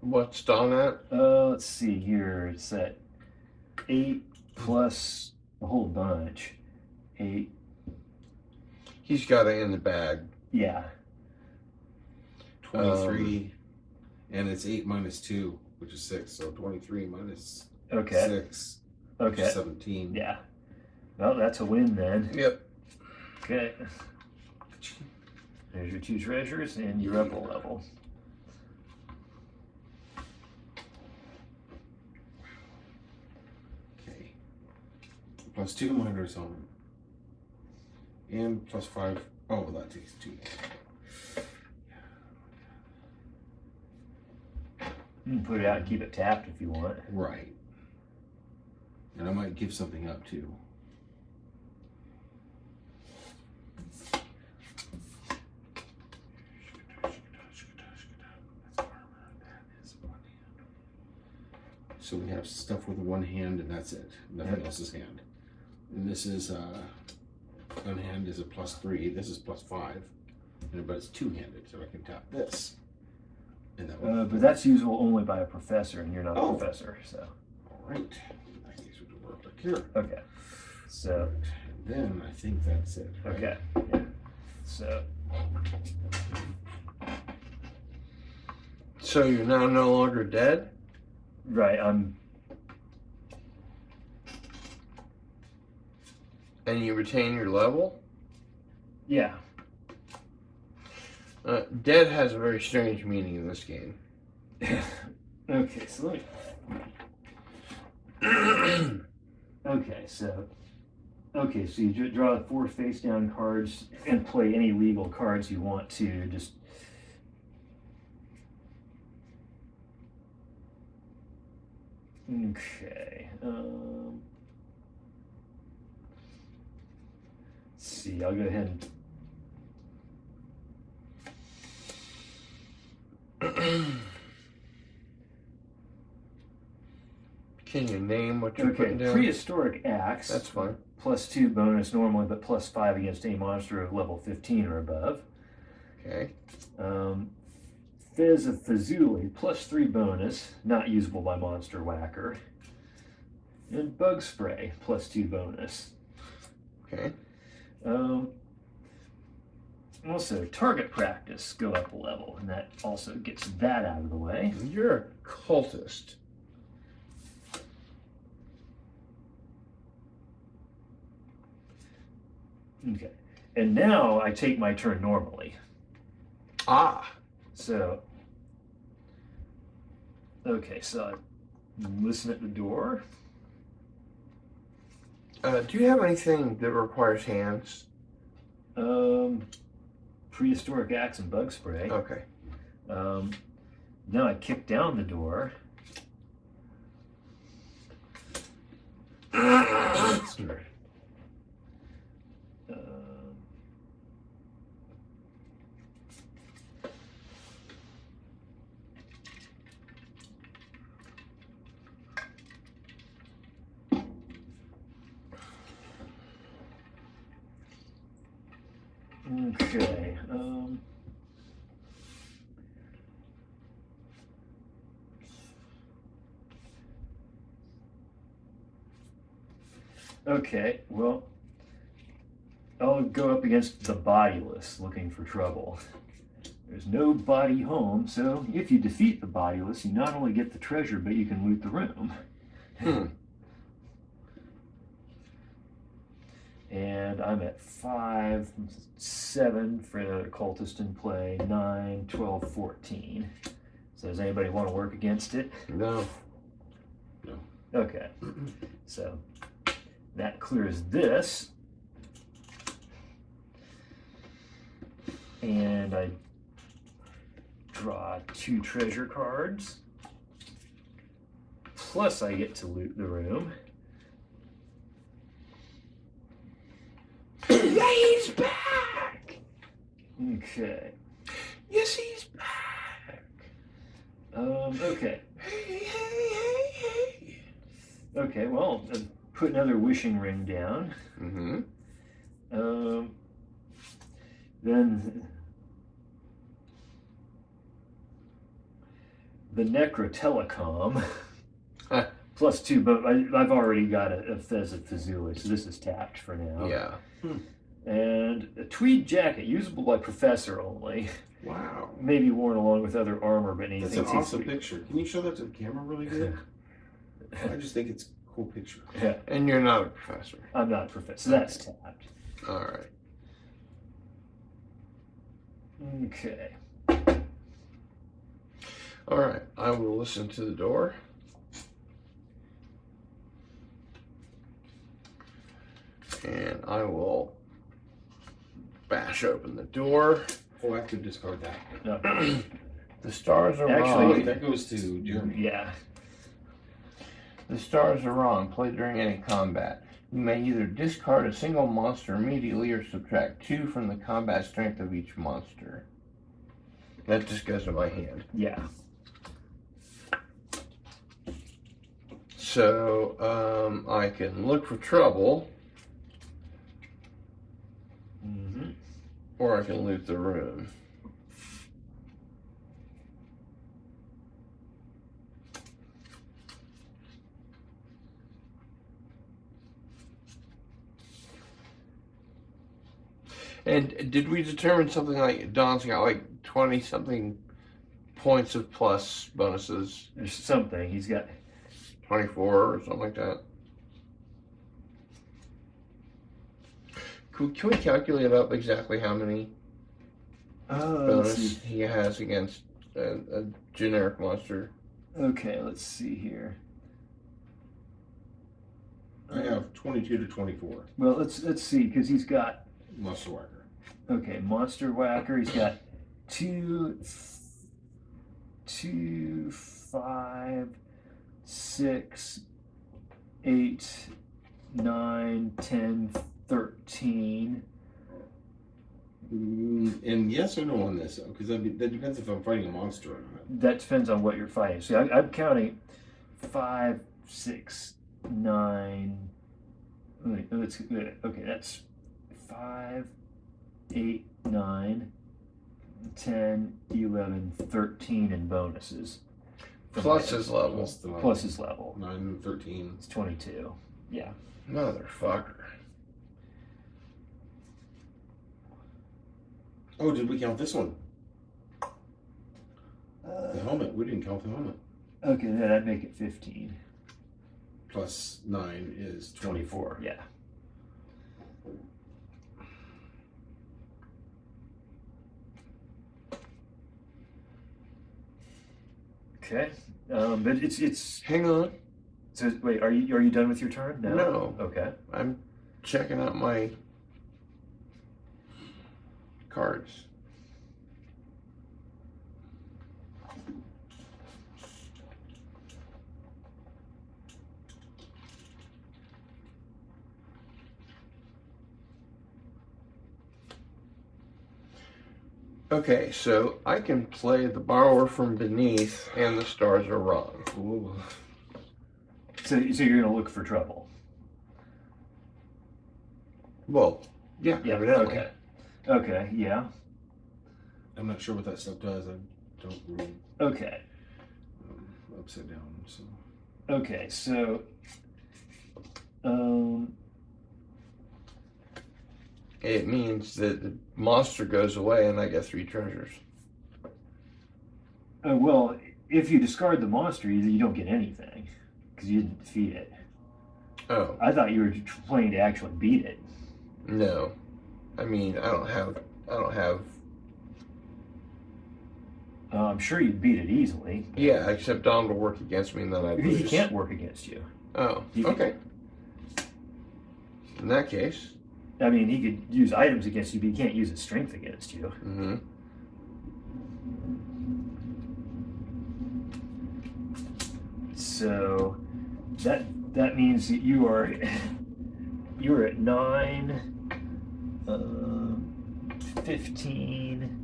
[SPEAKER 4] What's Don at?
[SPEAKER 2] Let's see here. It's at 8 plus a whole bunch. 8.
[SPEAKER 4] He's got it in the bag.
[SPEAKER 2] Yeah.
[SPEAKER 3] 23, and it's 8 minus 2, which is 6. So 23 minus
[SPEAKER 2] Okay.
[SPEAKER 3] 6, which
[SPEAKER 2] Okay.
[SPEAKER 3] is 17.
[SPEAKER 2] Yeah. Well, that's a win then.
[SPEAKER 4] Yep.
[SPEAKER 2] Okay. There's your 2 treasures, and you're up a level.
[SPEAKER 3] Okay. Plus 2 minors on him. And plus 5. Oh, well, that takes 2.
[SPEAKER 2] You can put it out and keep it tapped if you want.
[SPEAKER 3] Right. And I might give something up too. So we have stuff with one hand, and that's it. Nothing else is hand. And this is one hand is a plus 3. This is plus 5, but it's two-handed, so I can tap this. And that one.
[SPEAKER 2] But that's usable only by a professor, and you're not a
[SPEAKER 3] Oh.
[SPEAKER 2] professor, so.
[SPEAKER 3] All right. In that case, we can work like here.
[SPEAKER 2] Okay. So.
[SPEAKER 3] And then I think that's it. Right?
[SPEAKER 2] Okay. Yeah. So.
[SPEAKER 4] So you're now no longer dead?
[SPEAKER 2] Right. I'm.
[SPEAKER 4] And you retain your level?
[SPEAKER 2] Yeah.
[SPEAKER 4] Dead has a very strange meaning in this game.
[SPEAKER 2] Okay. So let me. Okay. So. Okay. So you draw the 4 face-down cards and play any legal cards you want to. Just. Okay. Let's see. I'll go ahead and.
[SPEAKER 4] Can you name what you're
[SPEAKER 2] Okay,
[SPEAKER 4] putting down?
[SPEAKER 2] prehistoric axe.
[SPEAKER 4] That's fine.
[SPEAKER 2] Plus 2 bonus normally, but plus 5 against a monster of level 15 or above.
[SPEAKER 4] Okay.
[SPEAKER 2] Fizz of Fazuli, plus 3 bonus, not usable by monster whacker. And bug spray, plus 2 bonus.
[SPEAKER 4] Okay.
[SPEAKER 2] Also, target practice, go up a level, and that also gets that out of the way.
[SPEAKER 4] You're a cultist.
[SPEAKER 2] Okay, and now I take my turn normally.
[SPEAKER 4] Ah.
[SPEAKER 2] So, okay, so I listen at the door.
[SPEAKER 4] Do you have anything that requires hands?
[SPEAKER 2] Prehistoric axe and bug spray.
[SPEAKER 4] Okay.
[SPEAKER 2] Now I kick down the door. Okay. Okay, well, I'll go up against the bodiless looking for trouble. There's no body home, so if you defeat the bodiless, you not only get the treasure, but you can loot the room. And I'm at 5, 7 for the cultist in play, 9, 12, 14. So does anybody want to work against it?
[SPEAKER 4] No.
[SPEAKER 2] Okay. So that clears this. And I draw 2 treasure cards. Plus I get to loot the room.
[SPEAKER 4] Yeah, he's back!
[SPEAKER 2] Okay.
[SPEAKER 4] Yes, he's back!
[SPEAKER 2] Okay.
[SPEAKER 4] Hey.
[SPEAKER 2] Okay, well, put another wishing ring down.
[SPEAKER 4] Mm-hmm.
[SPEAKER 2] Then the Necrotelecom.
[SPEAKER 4] Huh.
[SPEAKER 2] +2, but I've already got a Fez of Fazuli, so this is tapped for now.
[SPEAKER 4] Yeah.
[SPEAKER 2] And a tweed jacket, usable by Professor only.
[SPEAKER 3] Wow.
[SPEAKER 2] Maybe worn along with other armor, but anything.
[SPEAKER 3] That's an awesome picture. Can you show that to the camera really good? I just think it's a cool picture.
[SPEAKER 2] Yeah,
[SPEAKER 4] And you're not a professor.
[SPEAKER 2] I'm not a professor. So that's tapped.
[SPEAKER 4] All right.
[SPEAKER 2] Okay.
[SPEAKER 4] All right. I will listen to the door. And I will bash open the door.
[SPEAKER 3] Oh, I have to discard that.
[SPEAKER 2] No.
[SPEAKER 4] The stars are
[SPEAKER 2] Actually-
[SPEAKER 4] wrong.
[SPEAKER 3] That goes to Jeremy.
[SPEAKER 2] Yeah.
[SPEAKER 4] The stars are wrong. Play during any combat. You may either discard a single monster immediately or subtract 2 from the combat strength of each monster. That just goes to my hand.
[SPEAKER 2] Yeah.
[SPEAKER 4] So I can look for trouble,
[SPEAKER 2] Mm-hmm.
[SPEAKER 4] or I can loot the room. And did we determine something like Don's got like 20 something points of plus bonuses?
[SPEAKER 2] There's something. He's got
[SPEAKER 4] 24 or something like that. Can we calculate up exactly how many
[SPEAKER 2] let's
[SPEAKER 4] bonus
[SPEAKER 2] see.
[SPEAKER 4] he has against a generic monster?
[SPEAKER 2] Okay, let's see here.
[SPEAKER 3] I have 22 to 24.
[SPEAKER 2] Well, let's see, because he's got
[SPEAKER 3] Monster Whacker.
[SPEAKER 2] okay, Monster Whacker. He's got 2, 5, 6, 8, 9, 10, 13.
[SPEAKER 3] And yes or no on this? Because that depends if I'm fighting a monster or not.
[SPEAKER 2] That depends on what you're fighting. See, I'm counting 5, 6, 9. Okay, that's 5, 8, 9, 10, 11, 13 in bonuses.
[SPEAKER 4] Plus his level.
[SPEAKER 3] Plus the
[SPEAKER 2] Plus his level.
[SPEAKER 3] 9 and 13.
[SPEAKER 2] It's 22. Yeah.
[SPEAKER 4] Motherfucker.
[SPEAKER 3] Oh, did we count this one? The helmet. We didn't count the helmet.
[SPEAKER 2] Okay, then I'd make it 15.
[SPEAKER 3] Plus 9 is 24.
[SPEAKER 2] Yeah. Okay. But it's
[SPEAKER 4] Hang on.
[SPEAKER 2] so wait, are you done with your turn?
[SPEAKER 4] No.
[SPEAKER 2] Okay.
[SPEAKER 4] I'm checking out my cards. Okay, so I can play the borrower from beneath and the stars are wrong.
[SPEAKER 2] Ooh. So you're gonna look for trouble.
[SPEAKER 4] Well, yeah,
[SPEAKER 2] Yeah.
[SPEAKER 4] evidently.
[SPEAKER 2] Okay. Okay. Yeah.
[SPEAKER 3] I'm not sure what that stuff does. I don't read
[SPEAKER 2] Okay.
[SPEAKER 3] upside down. So
[SPEAKER 2] Okay. So.
[SPEAKER 4] It means that the monster goes away and I get 3 treasures.
[SPEAKER 2] Well, if you discard the monster, you don't get anything because you didn't defeat it.
[SPEAKER 4] Oh,
[SPEAKER 2] I thought you were playing to actually beat it.
[SPEAKER 4] no. I mean, I don't have
[SPEAKER 2] I'm sure you'd beat it easily.
[SPEAKER 4] yeah, except Don will work against me and then I lose.
[SPEAKER 2] He can't work against you.
[SPEAKER 4] Oh,
[SPEAKER 2] He can-
[SPEAKER 4] okay. In that case,
[SPEAKER 2] I mean, he could use items against you, but he can't use his strength against you.
[SPEAKER 4] mm-hmm.
[SPEAKER 2] So that means that you are at 9, 15,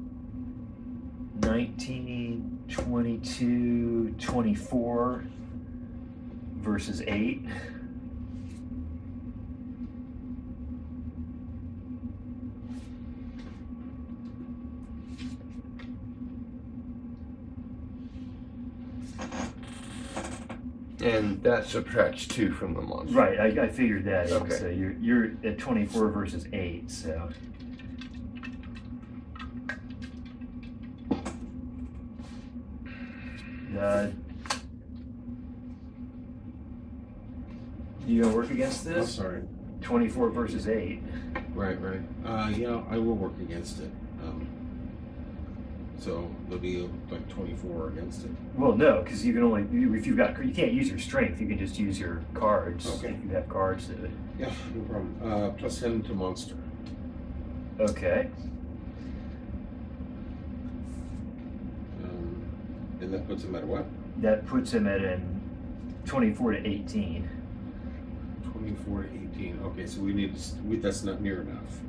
[SPEAKER 2] 19, 22, 24 versus 8.
[SPEAKER 4] That subtracts 2 from the monster.
[SPEAKER 2] Right, I figured that.
[SPEAKER 4] Okay.
[SPEAKER 2] So you're at 24 versus 8. So. You gonna work against
[SPEAKER 3] I'm
[SPEAKER 2] this?
[SPEAKER 3] sorry.
[SPEAKER 2] 24 versus 8.
[SPEAKER 3] Right. Yeah, I will work against it. So there'll be like 24 against it.
[SPEAKER 2] Well, no, because you can only if you can't use your strength. You can just use your cards.
[SPEAKER 3] Okay.
[SPEAKER 2] If you have cards that.
[SPEAKER 3] Yeah, no problem. Plus 10 to monster.
[SPEAKER 2] Okay.
[SPEAKER 3] And that puts him at what?
[SPEAKER 2] That puts him at an 24 to 18.
[SPEAKER 3] 24 to 18. Okay, so that's not near enough.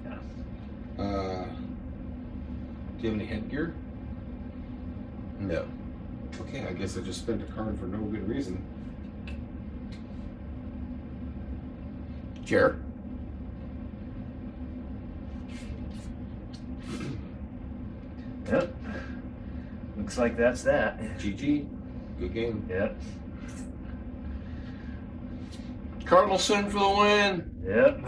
[SPEAKER 2] Yeah.
[SPEAKER 3] Do you have any headgear?
[SPEAKER 4] No.
[SPEAKER 3] Okay, I guess I just spent a card for no good reason.
[SPEAKER 4] Chair.
[SPEAKER 2] Yep. Looks like that's that.
[SPEAKER 3] GG. Good game.
[SPEAKER 2] Yep.
[SPEAKER 4] Cardinal sin for the win.
[SPEAKER 2] Yep.